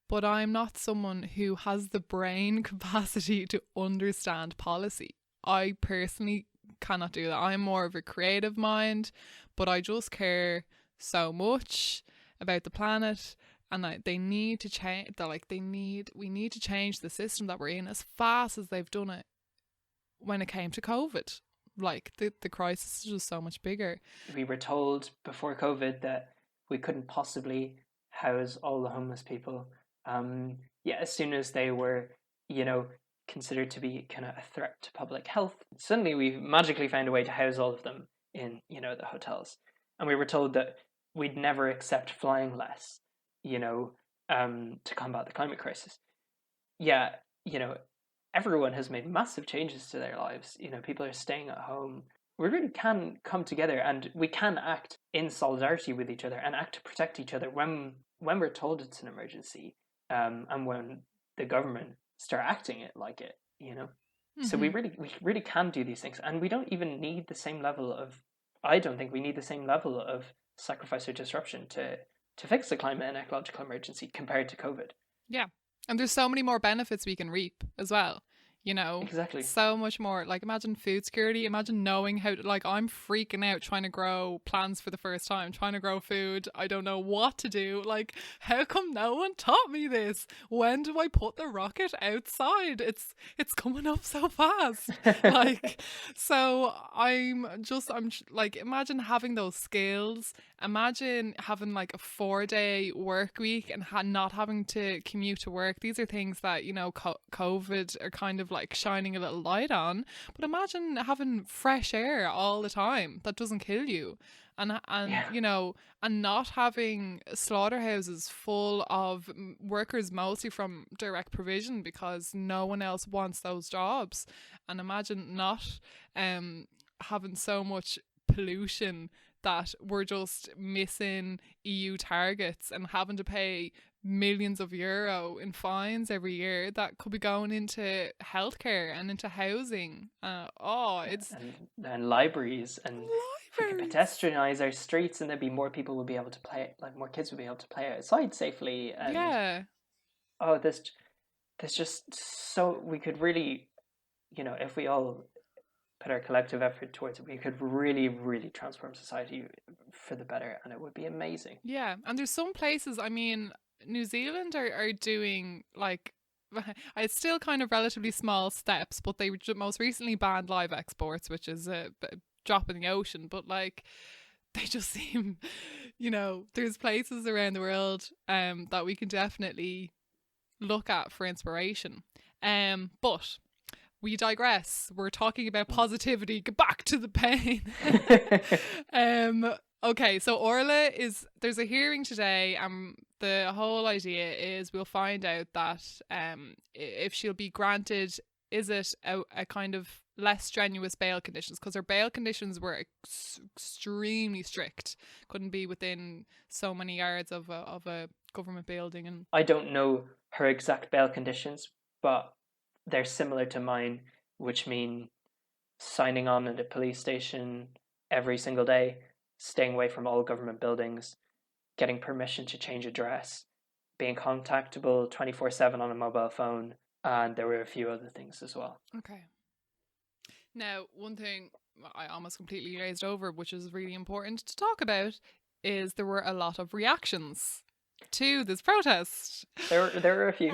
But I'm not someone who has the brain capacity to understand policy. I personally cannot do that. I'm more of a creative mind, but I just care so much about the planet, and they need to change. We need to change the system that we're in as fast as they've done it when it came to COVID. Like, the crisis is just so much bigger. We were told before COVID that we couldn't possibly house all the homeless people. As soon as they were, you know, considered to be kind of a threat to public health, suddenly we magically found a way to house all of them in, you know, the hotels. And we were told that we'd never accept flying less, you know, to combat the climate crisis. Yeah, you know, everyone has made massive changes to their lives. You know, people are staying at home. We really can come together, and we can act in solidarity with each other and act to protect each other when we're told it's an emergency, and when the government start acting it like it. You know, so we really can do these things, and we don't even need the same level of. I don't think we need the same level of sacrifice or disruption to fix the climate and ecological emergency compared to COVID. Yeah. And there's so many more benefits we can reap as well. You know, exactly. So much more. Like, imagine food security. Imagine knowing how to, like, I'm freaking out trying to grow plants for the first time, trying to grow food. I don't know what to do. Like, how come no one taught me this? When do I put the rocket outside? It's coming up so fast. Like, so I'm like, imagine having those skills. Imagine having like a 4-day work week and not having to commute to work. These are things that, you know, COVID are kind of like shining a little light on. But imagine having fresh air all the time that doesn't kill you. And you know, and not having slaughterhouses full of workers mostly from direct provision because no one else wants those jobs. And imagine not having so much pollution that we're just missing EU targets and having to pay millions of euro in fines every year that could be going into healthcare and into housing. It's and libraries, and if we could pedestrianize our streets, and there'd be more people would be able to play, like more kids would be able to play outside safely. And there's just so we could really, you know, if we all put our collective effort towards it, we could really, really transform society for the better, and it would be amazing. Yeah, and there's some places, I mean, New Zealand are doing, like, it's still kind of relatively small steps, but they most recently banned live exports, which is a drop in the ocean, but like, they just seem, you know, there's places around the world that we can definitely look at for inspiration. But we digress. We're talking about positivity. Get back to the pain. Okay, so Orla there's a hearing today. The whole idea is we'll find out that if she'll be granted, is it a kind of less strenuous bail conditions, because her bail conditions were extremely strict. Couldn't be within so many yards of a government building. And I don't know her exact bail conditions, but they're similar to mine, which mean signing on at a police station every single day, staying away from all government buildings, getting permission to change address, being contactable 24/7 on a mobile phone, and there were a few other things as well. Okay. Now, one thing I almost completely glazed over, which is really important to talk about, is there were a lot of reactions to this protest. There were a few.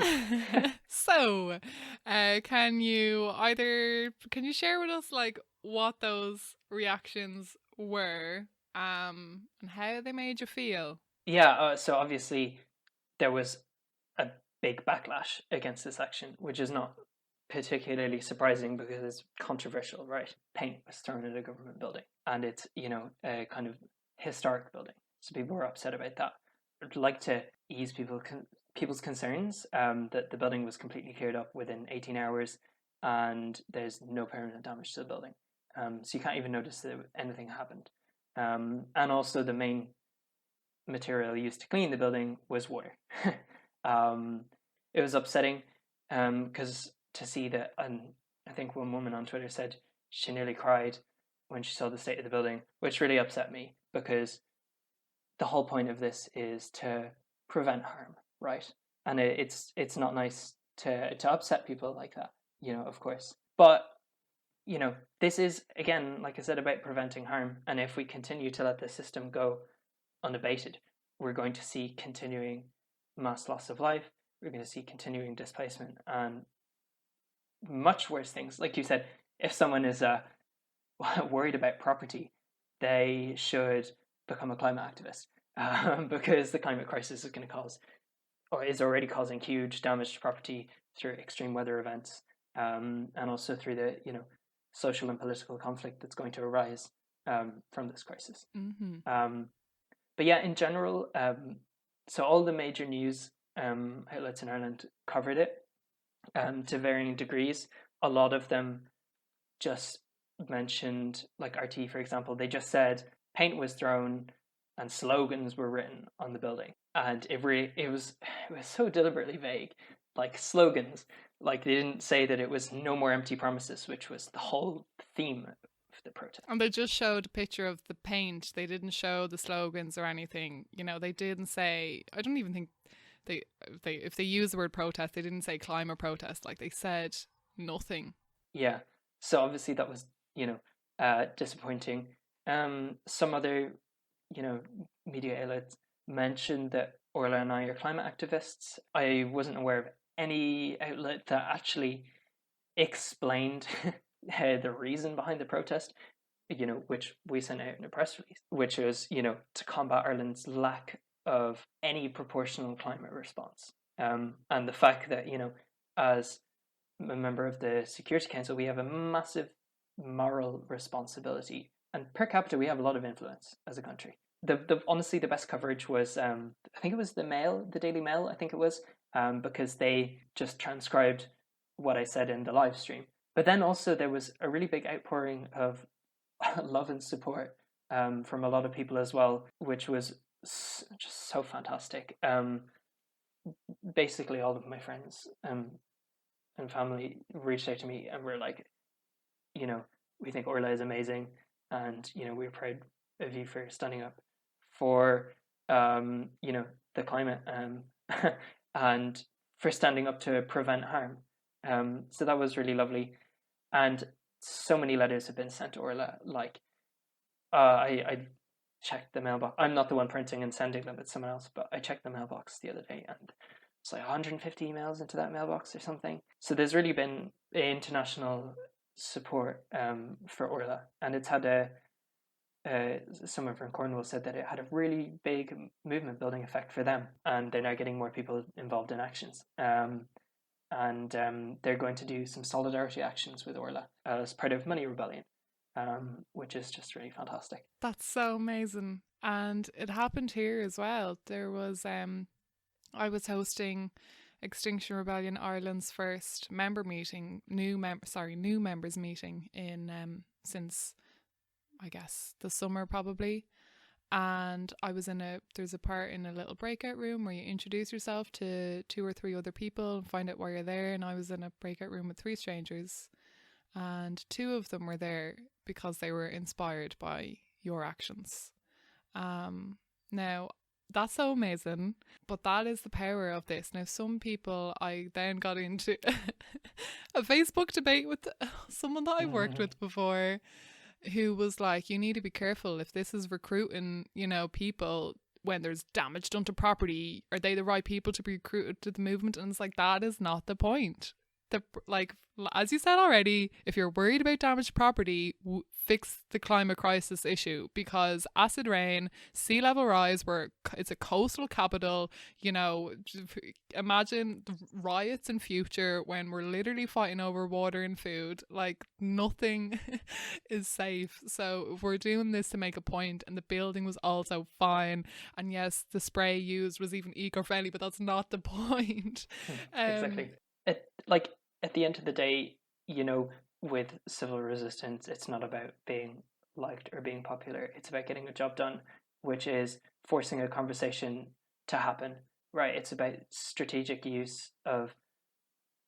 So, can you share with us like what those reactions were, and how they made you feel? Yeah, so obviously there was a big backlash against this action, which is not particularly surprising because it's controversial, right? Paint was thrown at a government building, and it's, a kind of historic building. So people were upset about that. I'd like to ease people's concerns, that the building was completely cleared up within 18 hours and there's no permanent damage to the building. So you can't even notice that anything happened. And also the main material used to clean the building was water. It was upsetting because to see that, and I think one woman on Twitter said she nearly cried when she saw the state of the building, which really upset me because the whole point of this is to prevent harm, right? And it's not nice to upset people like that, of course. But this is, again, like I said, about preventing harm. And if we continue to let the system go unabated, we're going to see continuing mass loss of life. We're going to see continuing displacement and much worse things. Like you said, if someone is worried about property, they should become a climate activist, because the climate crisis is going to cause, or is already causing, huge damage to property through extreme weather events, and also through the social and political conflict that's going to arise from this crisis. Mm-hmm. But yeah, in general, so all the major news outlets in Ireland covered it to varying degrees. A lot of them just mentioned, like RT, for example, they just said paint was thrown and slogans were written on the building, and it was so deliberately vague, like slogans. Like they didn't say that it was no more empty promises, which was the whole theme of the protest. And they just showed a picture of the paint. They didn't show the slogans or anything. They didn't say. I don't even think if they use the word protest, they didn't say climate protest. Like they said nothing. Yeah. So obviously that was disappointing. Some other media outlets mentioned that Orla and I are climate activists. I wasn't aware of any outlet that actually explained the reason behind the protest, which we sent out in a press release, which was, to combat Ireland's lack of any proportional climate response. And the fact that, as a member of the Security Council, we have a massive moral responsibility. And per capita, we have a lot of influence as a country. Honestly, the best coverage was, I think it was the Daily Mail, I think it was, because they just transcribed what I said in the live stream. But then also there was a really big outpouring of love and support from a lot of people as well, which was just so fantastic. Basically, all of my friends and family reached out to me and were like, we think Orla is amazing, and we're proud of you for standing up for the climate, and for standing up to prevent harm. So that was really lovely, and so many letters have been sent to Orla. Like, I checked the mailbox. I'm not the one printing and sending them; it's someone else. But I checked the mailbox the other day, and it's like 150 emails into that mailbox or something. So there's really been international support for Orla, and it's had someone from Cornwall said that it had a really big movement building effect for them, and they're now getting more people involved in actions. And they're going to do some solidarity actions with Orla as part of Money Rebellion, which is just really fantastic. That's so amazing. And it happened here as well. There was, I was hosting Extinction Rebellion Ireland's first member meeting, new members meeting in since, I guess, the summer probably. And I was there's a part in a little breakout room where you introduce yourself to 2 or 3 other people and find out why you're there. And I was in a breakout room with 3 strangers, and 2 of them were there because they were inspired by your actions. Now, that's so amazing, but that is the power of this. Now, some people, I then got into a Facebook debate with someone that I worked with before, who was like, you need to be careful if this is recruiting, people when there's damage done to property, are they the right people to be recruited to the movement? And it's like, that is not the point. Like, as you said already, if you're worried about damaged property, fix the climate crisis issue, because acid rain, sea level rise, it's a coastal capital, you know, imagine the riots in future when we're literally fighting over water and food. Like, nothing is safe. So if we're doing this to make a point, and the building was also fine, and yes, the spray used was even eco-friendly, but that's not the point. Exactly. At the end of the day, you know, with civil resistance, it's not about being liked or being popular. It's about getting a job done, which is forcing a conversation to happen, right? It's about strategic use of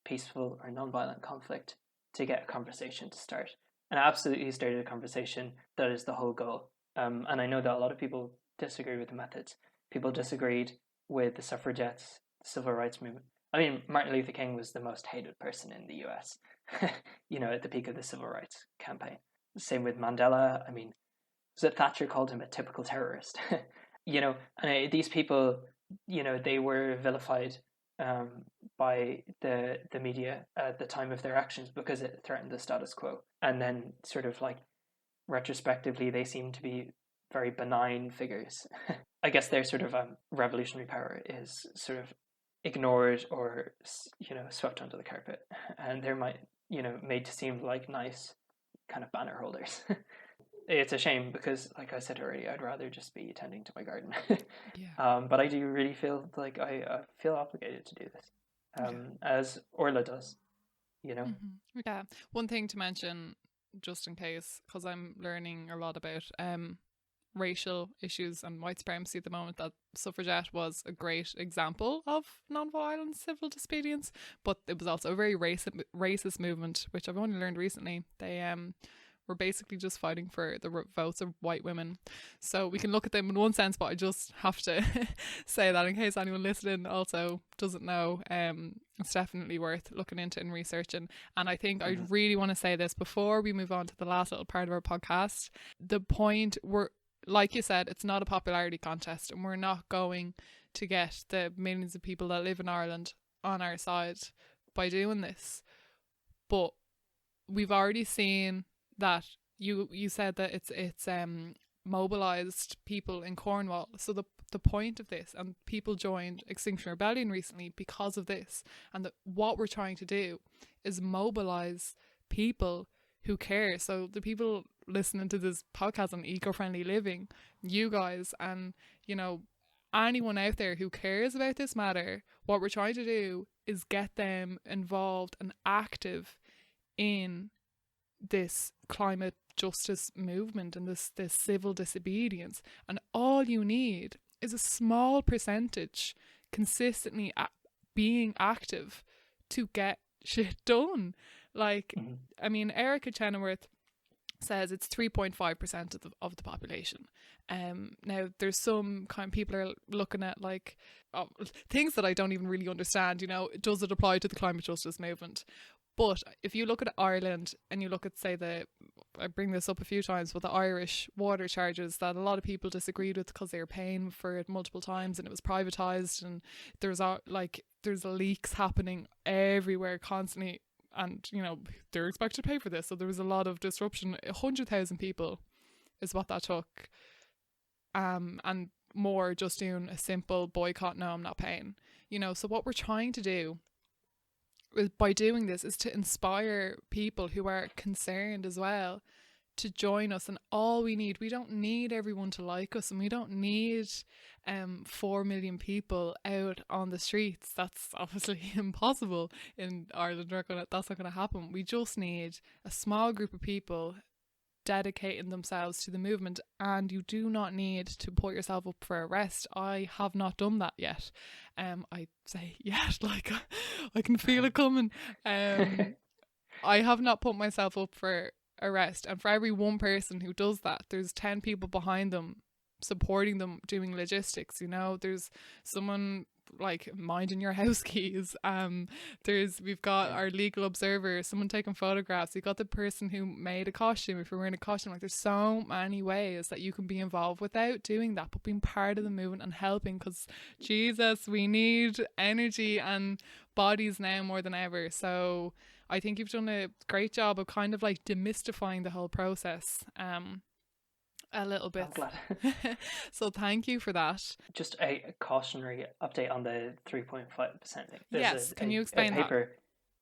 peaceful or non-violent conflict to get a conversation to start. And I absolutely started a conversation. That is the whole goal. And I know that a lot of people disagree with the methods. People disagreed with the suffragettes, the civil rights movement. I mean, Martin Luther King was the most hated person in the US, you know, at the peak of the civil rights campaign. Same with Mandela. I mean, was it Thatcher called him a typical terrorist? You know, and these people, you know, they were vilified by the media at the time of their actions because it threatened the status quo. And then sort of like retrospectively, they seem to be very benign figures. I guess their sort of revolutionary power is sort of ignored or, you know, swept under the carpet, and they're made to seem like nice kind of banner holders. It's a shame because, like I said already, I'd rather just be tending to my garden. But I do really feel like I feel obligated to do this, as Orla does, you know. Yeah, one thing to mention, just in case, because I'm learning a lot about racial issues and white supremacy at the moment, that Suffragette was a great example of non-violent civil disobedience, but it was also a very racist movement, which I've only learned recently. They were basically just fighting for the votes of white women. So we can look at them in one sense, but I just have to say that in case anyone listening also doesn't know. It's definitely worth looking into and researching. And I think I really want to say this before we move on to the last little part of our podcast. The point, like you said, it's not a popularity contest, and we're not going to get the millions of people that live in Ireland on our side by doing this. But we've already seen that you said that it's mobilised people in Cornwall. So the point of this, and people joined Extinction Rebellion recently because of this, and what we're trying to do is mobilise people who care. So the people listening to this podcast on eco-friendly living, you guys, and you know, anyone out there who cares about this matter, what we're trying to do is get them involved and active in this climate justice movement and this civil disobedience. And all you need is a small percentage consistently being active to get shit done. Like, I mean, Erica Chenoweth says it's 3.5% of the population. Now there's some kind of people are looking at like things that I don't even really understand, you know, does it apply to the climate justice movement? But if you look at Ireland and you look at, say, I bring this up a few times, but the Irish water charges that a lot of people disagreed with because they were paying for it multiple times and it was privatised, and there's leaks happening everywhere constantly, and you know they're expected to pay for this, so there was a lot of disruption. 100,000 people is what that took, and more just doing a simple boycott. No, I'm not paying. You know, so what we're trying to do by doing this is to inspire people who are concerned as well to join us. And all we don't need everyone to like us, and we don't need 4 million people out on the streets. That's obviously impossible in Ireland. That's not going to happen. We just need a small group of people dedicating themselves to the movement, and you do not need to put yourself up for arrest. I have not done that yet. I say yet, like I can feel it coming. I have not put myself up for arrest, and for every one person who does that, there's 10 people behind them supporting them doing logistics. You know, there's someone like minding your house keys. We've got our legal observer, someone taking photographs. We've got the person who made a costume. If you're wearing a costume, like there's so many ways that you can be involved without doing that, but being part of the movement and helping, because Jesus, we need energy and bodies now more than ever. So I think you've done a great job of kind of like demystifying the whole process. A little bit. I'm glad. So thank you for that. Just a cautionary update on the 3.5% thing. Yes, can you explain paper,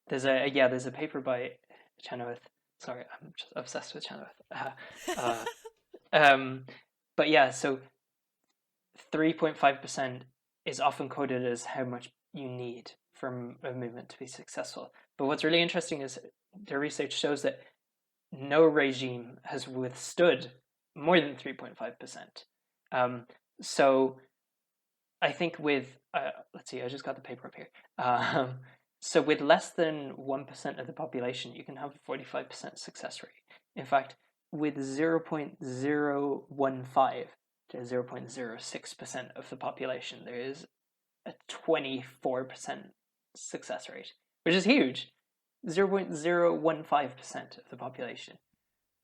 that? There's a paper by Chenoweth. Sorry, I'm just obsessed with Chenoweth. But yeah, so 3.5% is often quoted as how much you need for a movement to be successful. But what's really interesting is the research shows that no regime has withstood more than 3.5%. So I think with, let's see, I just got the paper up here. So with less than 1% of the population, you can have a 45% success rate. In fact, with 0.015 to 0.06% of the population, there is a 24% success rate, which is huge. 0.015% of the population.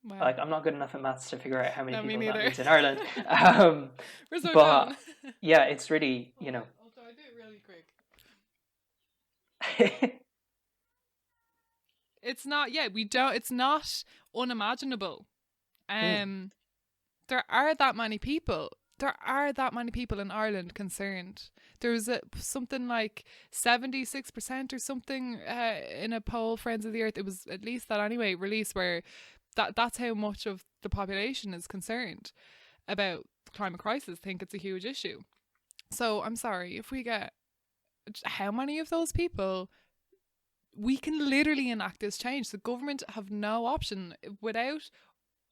Wow. Like, I'm not good enough at maths to figure out how many people that means in Ireland. We're so but done. yeah, it's really, I'll do it really quick. It's not, it's not unimaginable. There are that many people. There are that many people in Ireland concerned. There's something like 76% or something in a poll, Friends of the Earth. It was at least that anyway, released, where that's how much of the population is concerned about the climate crisis, think it's a huge issue. So I'm sorry, if we get how many of those people, we can literally enact this change. The government have no option. Without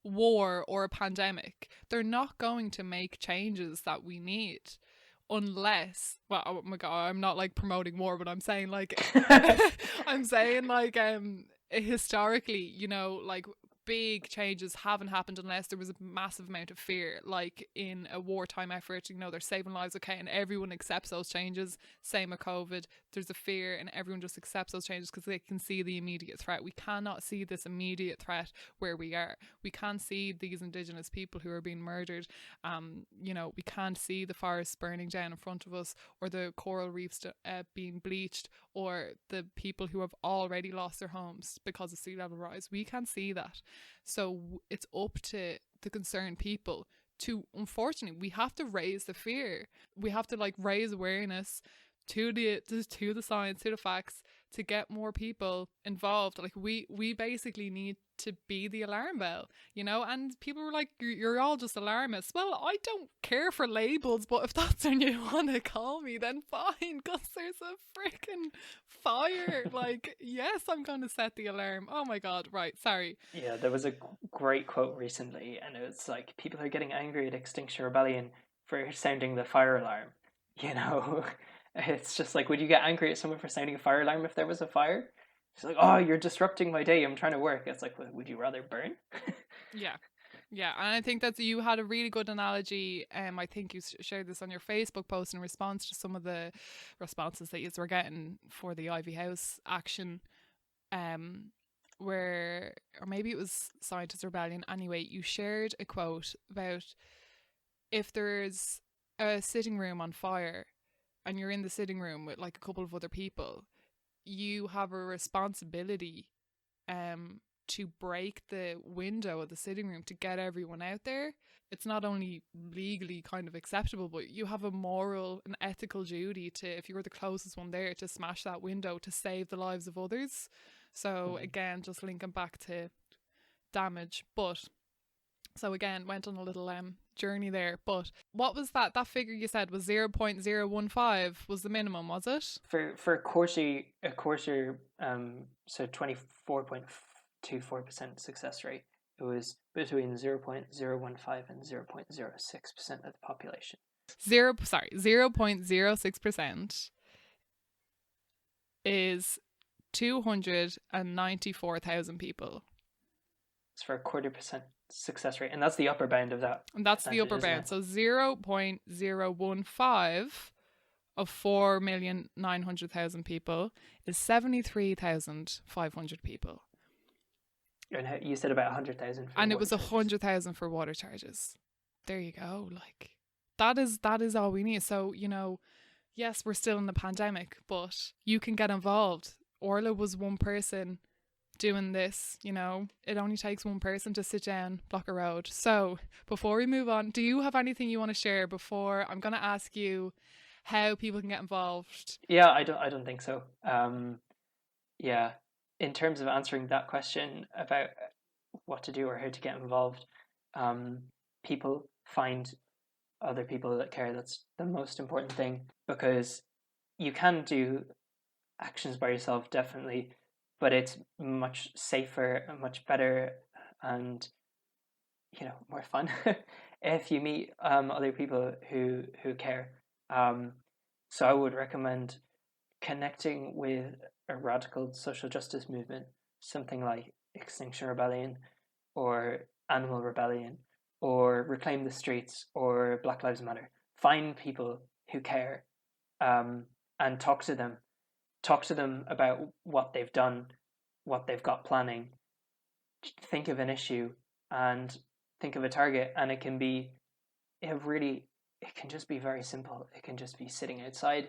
war or a pandemic, they're not going to make changes that we need unless, well, oh my god, I'm not like promoting war, but I'm saying like historically, like big changes haven't happened unless there was a massive amount of fear, like in a wartime effort. They're saving lives, okay, and everyone accepts those changes. Same with COVID, there's a fear and everyone just accepts those changes because they can see the immediate threat. We cannot see this immediate threat where we are. We can't see these Indigenous people who are being murdered. We can't see the forests burning down in front of us, or the coral reefs being bleached, or the people who have already lost their homes because of sea level rise. We can't see that. So it's up to the concerned people to, unfortunately, we have to raise the fear. We have to like raise awareness to the science, to the facts, to get more people involved. Like we basically need to be the alarm bell, and people were like, you're all just alarmists. Well, I don't care for labels, but if that's what you want to call me, then fine, because there's a freaking fire. Like, yes, I'm going to set the alarm. Oh my god, right, sorry. Yeah, there was a great quote recently, and it was like, people are getting angry at Extinction Rebellion for sounding the fire alarm. It's just like, would you get angry at someone for sounding a fire alarm if there was a fire? It's like, oh, you're disrupting my day, I'm trying to work. It's like, well, would you rather burn? Yeah, and I think that you had a really good analogy. I think you shared this on your Facebook post in response to some of the responses that you were getting for the Ivy House action, or maybe it was Scientist Rebellion. Anyway, you shared a quote about, if there's a sitting room on fire and you're in the sitting room with like a couple of other people, you have a responsibility to break the window of the sitting room to get everyone out there. It's not only legally kind of acceptable, but you have a moral and ethical duty to, if you're the closest one there, to smash that window to save the lives of others. So again, just linking back to damage. But so again, went on a little journey there. But what was that figure you said was 0.015 was the minimum, was it? For a quarter, so 24.24% success rate, it was between 0.015 and 0.06% of the population. 0.06% is 294,000 people. It's for a 0.25% success rate, and that's the upper bound of that. And that's the upper bound. So 0.015 of 4,900,000 people is 73,500 people. And you said about 100,000 for And it water was charges. 100,000 for water charges. There you go. Like, that is all we need. So, you know, yes, we're still in the pandemic, but you can get involved. Orla was one person doing this, you know. It only takes one person to sit down, block a road. So before we move on, do you have anything you want to share before I'm going to ask you how people can get involved? Yeah, I don't think so. Yeah, in terms of answering that question about what to do or how to get involved, people find other people that care. That's the most important thing, because you can do actions by yourself, definitely, but it's much safer and much better and, you know, more fun if you meet other people who care. So I would recommend connecting with a radical social justice movement, something like Extinction Rebellion or Animal Rebellion or Reclaim the Streets or Black Lives Matter. Find people who care, and talk to them. Talk to them about what they've done, what they've got planning. Think of an issue and think of a target, and it can just be very simple. It can just be sitting outside.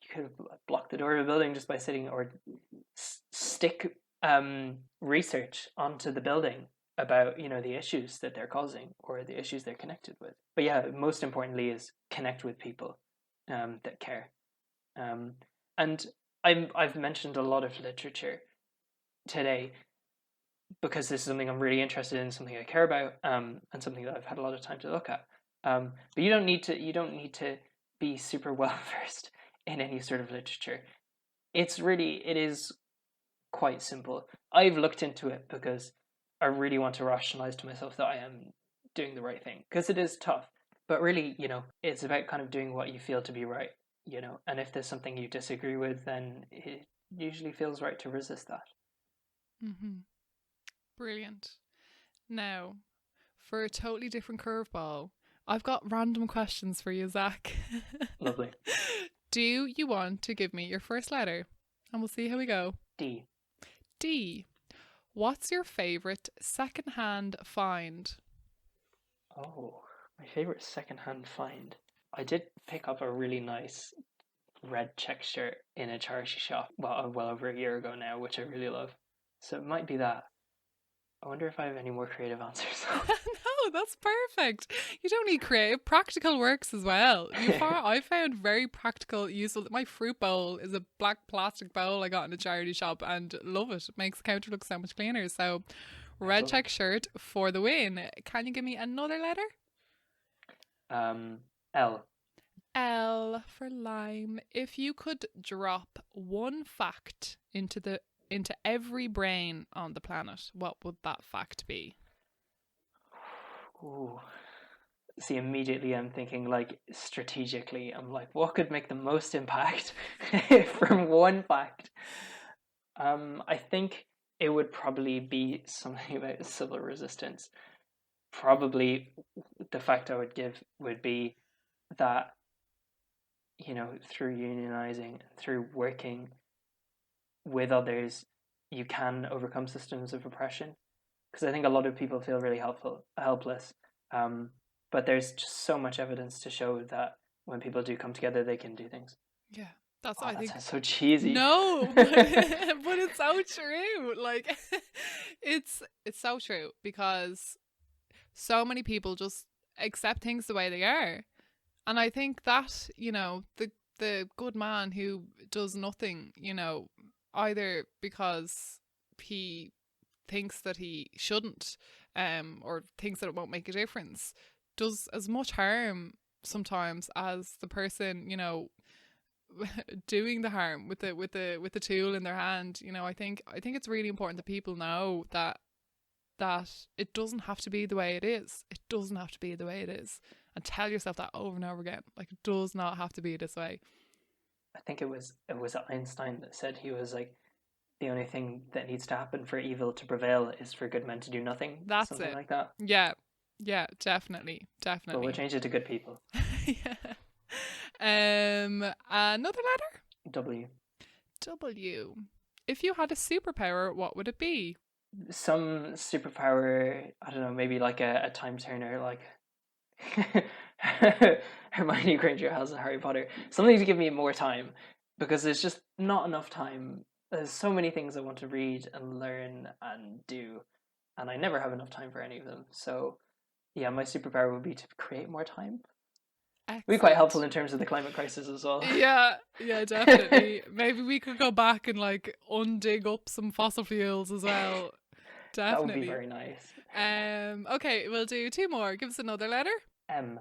You could block the door of a building just by sitting, or stick research onto the building about, you know, the issues that they're causing or the issues they're connected with. But yeah, most importantly is connect with people that care. And I've mentioned a lot of literature today because this is something I'm really interested in, something I care about, and something that I've had a lot of time to look at. But you don't need to be super well versed in any sort of literature. It is quite simple. I've looked into it because I really want to rationalize to myself that I am doing the right thing, because it is tough. But really, you know, it's about kind of doing what you feel to be right, you know, and if there's something you disagree with, then it usually feels right to resist that. Mm-hmm. Brilliant. Now, for a totally different curveball, I've got random questions for you, Zac. Lovely. Do you want to give me your first letter? And we'll see how we go. D. D. What's your favourite second-hand find? Oh, my favorite second-hand find. I did pick up a really nice red check shirt in a charity shop well over a year ago now, which I really love. So it might be that. I wonder if I have any more creative answers. No, that's perfect. You don't need creative. Practical works as well. I found very practical, useful. My fruit bowl is a black plastic bowl I got in a charity shop and love it. It makes the counter look so much cleaner. So, red check shirt for the win. Can you give me another letter? L. L for lime. If you could drop one fact into every brain on the planet, what would that fact be? Ooh. See, immediately I'm thinking, like, strategically. I'm like, what could make the most impact from one fact? I think it would probably be something about civil resistance. Probably the fact I would give would be that, you know, through unionizing, through working with others, you can overcome systems of oppression. Because I think a lot of people feel really helpless. But there's just so much evidence to show that when people do come together, they can do things. Yeah, I that think. Sounds so cheesy. No, but it's so true. Like, it's so true, because so many people just accept things the way they are, and I think that, you know, the good man who does nothing, you know, either because he thinks that he shouldn't, or thinks that it won't make a difference, does as much harm sometimes as the person, you know, doing the harm with the tool in their hand. You know, I think it's really important that people know that it doesn't have to be the way it is. It doesn't have to be the way it is, and tell yourself that over and over again. Like, it does not have to be this way. I think it was Einstein that said, he was like, the only thing that needs to happen for evil to prevail is for good men to do nothing. That's something it. like that. Yeah, definitely. But we'll change it to good people. Yeah. Another letter? W. W. If you had a superpower, what would it be? Some superpower, I don't know, maybe like a time turner, like Hermione Granger has in Harry Potter. Something to give me more time, because there's just not enough time. There's so many things I want to read and learn and do, and I never have enough time for any of them. So, yeah, my superpower would be to create more time. It'd be quite helpful in terms of the climate crisis as well. Yeah, definitely. Maybe we could go back and like undig up some fossil fuels as well. Definitely. That would be very nice. Okay, we'll do 2 more. Give us another letter. M.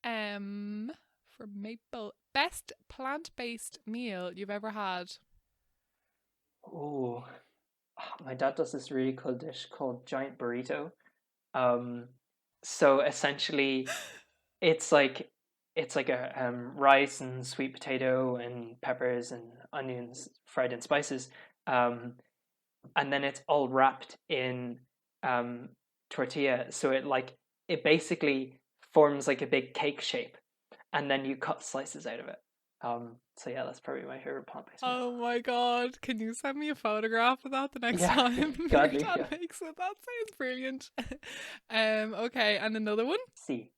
M for maple. Best plant-based meal you've ever had? Oh, my dad does this really cool dish called giant burrito. So essentially, it's like a rice and sweet potato and peppers and onions fried in spices, and then it's all wrapped in tortilla. So it basically forms like a big cake shape, and then you cut slices out of it. So yeah, that's probably my favorite plant-based meal. Oh my god, can you send me a photograph of that the next Yeah, time gladly, your dad yeah. makes it? That sounds brilliant. Okay, and another one? C.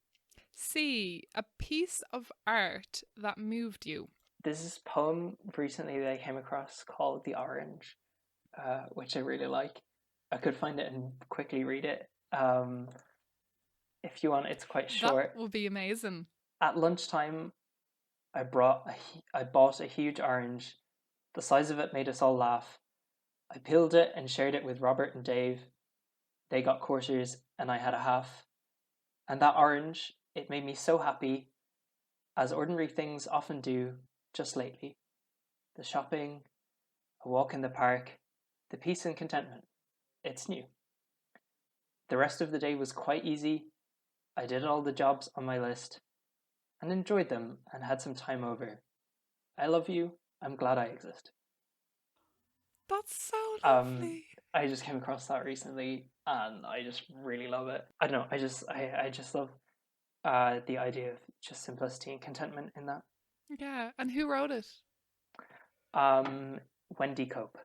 C, a piece of art that moved you. There's this poem recently that I came across called The Orange, which I really like. I could find it and quickly read it. If you want, it's quite short. That would be amazing. At lunchtime, I bought a huge orange. The size of it made us all laugh. I peeled it and shared it with Robert and Dave. They got quarters and I had a half. And that orange, it made me so happy, as ordinary things often do, just lately. The shopping, a walk in the park, the peace and contentment. It's new. The rest of the day was quite easy. I did all the jobs on my list and enjoyed them and had some time over. I love you. I'm glad I exist. That's so lovely. I just came across that recently and I just really love it. I don't know. I just love the idea of just simplicity and contentment in that. Yeah, and who wrote it? Wendy Cope.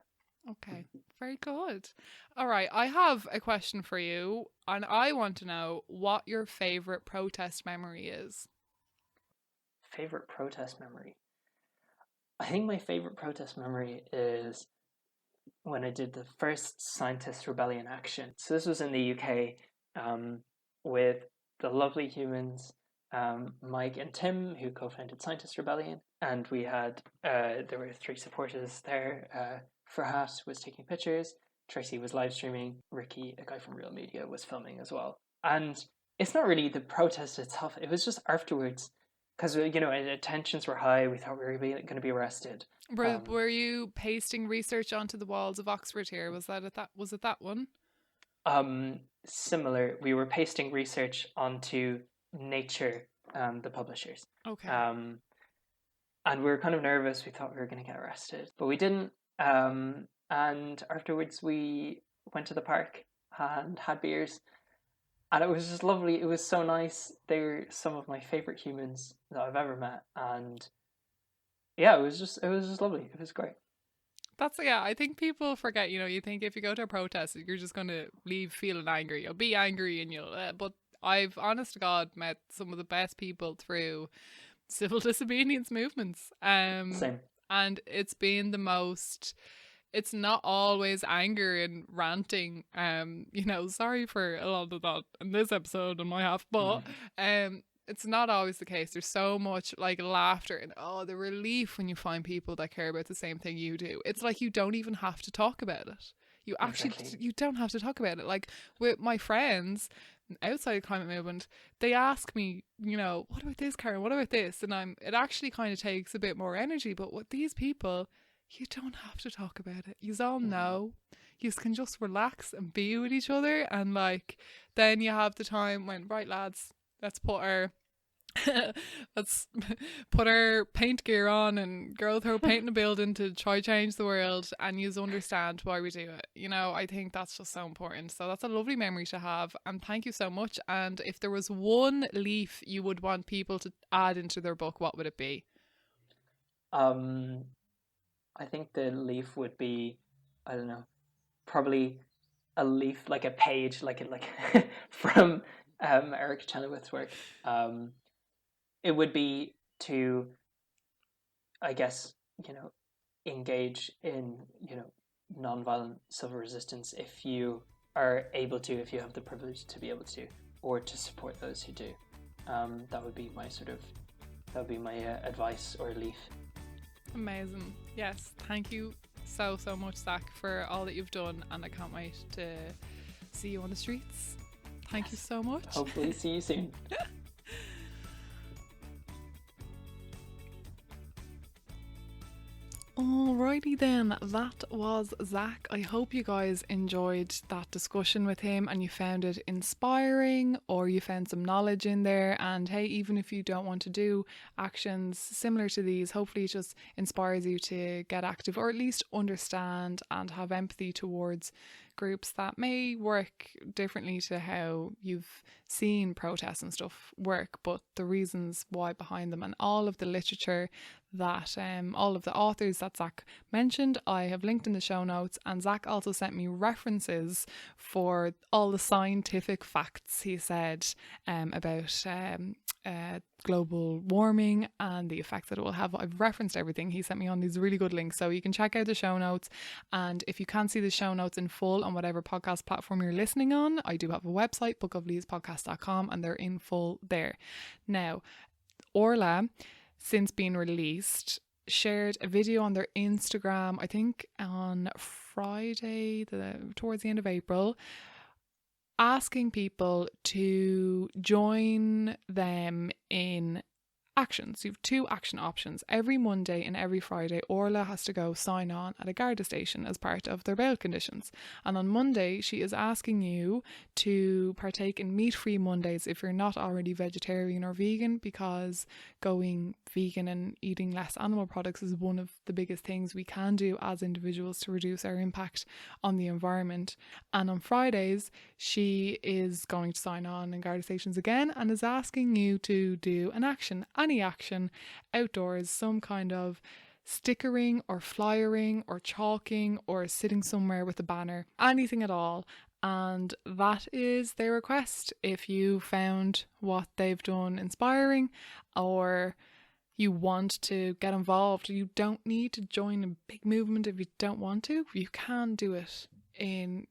Okay, very good. All right, I have a question for you, and I want to know what your favourite protest memory is. Favorite protest memory? I think my favorite protest memory is when I did the first Scientist Rebellion action. So this was in the UK, with the lovely humans, Mike and Tim, who co-founded Scientist Rebellion, and we had there were 3 supporters there. Farhat was taking pictures, Tracy was live streaming, Ricky, a guy from Real Media, was filming as well. And it's not really the protest itself, it was just afterwards, because tensions were high. We thought we were going to be arrested. Were you pasting research onto the walls of Oxford here? Was it that one? Similar. We were pasting research onto Nature, the publishers. Okay. And we were kind of nervous. We thought we were going to get arrested, but we didn't. And afterwards, we went to the park and had beers. And it was just lovely. It was so nice. They were some of my favorite humans that I've ever met, and yeah, it was just lovely. It was great. I think people forget. You think if you go to a protest, you're just going to leave feeling angry. You'll be angry, and but I've, honest to God, met some of the best people through civil disobedience movements. Same. And it's been the most. It's not always anger and ranting. Sorry for a lot of that in this episode on my half, but it's not always the case. There's so much like laughter and the relief when you find people that care about the same thing you do. It's like you don't even have to talk about it. You actually you don't have to talk about it. Like with my friends outside the climate movement, they ask me, what about this, Karen? What about this? And it actually kind of takes a bit more energy. But with these people, you don't have to talk about it. You all know. You can just relax and be with each other. And then you have the time when, right, lads, let's put our Let's put our paint gear on and go throw paint in a building to try change the world, and you understand why we do it. You know, I think that's just so important. So that's a lovely memory to have, and thank you so much. And if there was one leaf you would want people to add into their book, what would it be? I think the leaf would be, I don't know, probably a leaf, like a page, like from Eric Chenoweth's work. It would be to, I guess, engage in, nonviolent civil resistance if you are able to, if you have the privilege to be able to, or to support those who do. That would be my advice or leaf. Amazing. Yes, thank you so much, Zac, for all that you've done, and I can't wait to see you on the streets. Thank you so much. Hopefully see you soon. Alrighty then, that was Zac. I hope you guys enjoyed that discussion with him and you found it inspiring, or you found some knowledge in there. And hey, even if you don't want to do actions similar to these, hopefully it just inspires you to get active, or at least understand and have empathy towards groups that may work differently to how you've seen protests and stuff work, but the reasons why behind them, and all of the literature that all of the authors that Zac mentioned, I have linked in the show notes. And Zac also sent me references for all the scientific facts he said about global warming and the effects that it will have. I've referenced everything. He sent me on these really good links, so you can check out the show notes. And if you can't see the show notes in full on whatever podcast platform you're listening on, I do have a website, bookofleavespodcast.com, and they're in full there. Now, Orla, since being released, shared a video on their Instagram, I think on Friday, towards the end of April, asking people to join them in actions. You have 2 action options. Every Monday and every Friday, Orla has to go sign on at a Garda station as part of their bail conditions. And on Monday, she is asking you to partake in meat-free Mondays if you're not already vegetarian or vegan, because going vegan and eating less animal products is one of the biggest things we can do as individuals to reduce our impact on the environment. And on Fridays, she is going to sign on in Garda stations again and is asking you to do an action, any action outdoors, some kind of stickering or flyering or chalking or sitting somewhere with a banner, anything at all. And that is their request. If you found what they've done inspiring, or you want to get involved, you don't need to join a big movement if you don't want to. You can do it in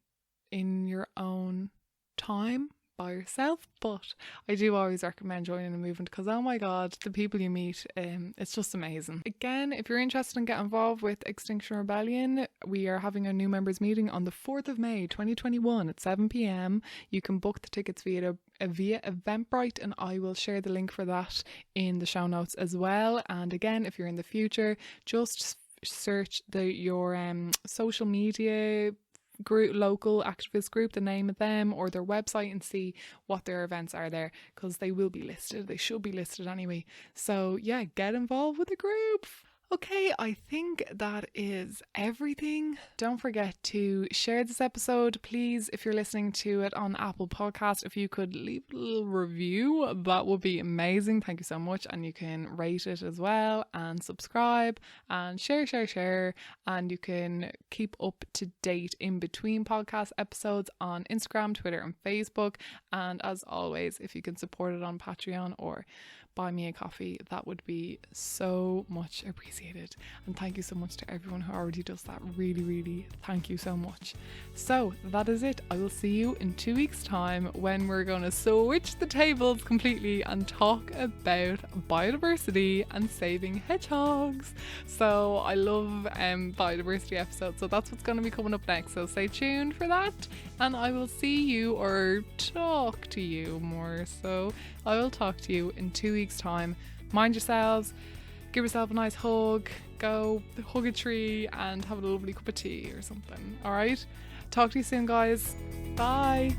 your own time by yourself, but I do always recommend joining a movement, because oh my god, the people you meet, it's just amazing. Again, if you're interested in getting involved with Extinction Rebellion, we are having a new members meeting on the 4th of May 2021 at 7 p.m. You can book the tickets via Eventbrite, and I will share the link for that in the show notes as well. And again, if you're in the future, just search your social media group, local activist group, the name of them or their website, and see what their events are there, because they will be listed. They should be listed anyway. So yeah, get involved with the group. Okay, I think that is everything. Don't forget to share this episode. Please, if you're listening to it on Apple Podcast, if you could leave a little review, that would be amazing. Thank you so much. And you can rate it as well, and subscribe and share. And you can keep up to date in between podcast episodes on Instagram, Twitter and Facebook. And as always, if you can support it on Patreon or buy me a coffee, that would be so much appreciated. And thank you so much to everyone who already does that. Really thank you so much. So that is it. I will see you in 2 weeks time, when we're going to switch the tables completely and talk about biodiversity and saving hedgehogs. So I love biodiversity episodes, so that's what's going to be coming up next, so stay tuned for that. And I will see you, or talk to you more so, I will talk to you in 2 weeks time. Mind yourselves, give yourself a nice hug, go hug a tree and have a lovely cup of tea or something. Alright, talk to you soon guys. Bye.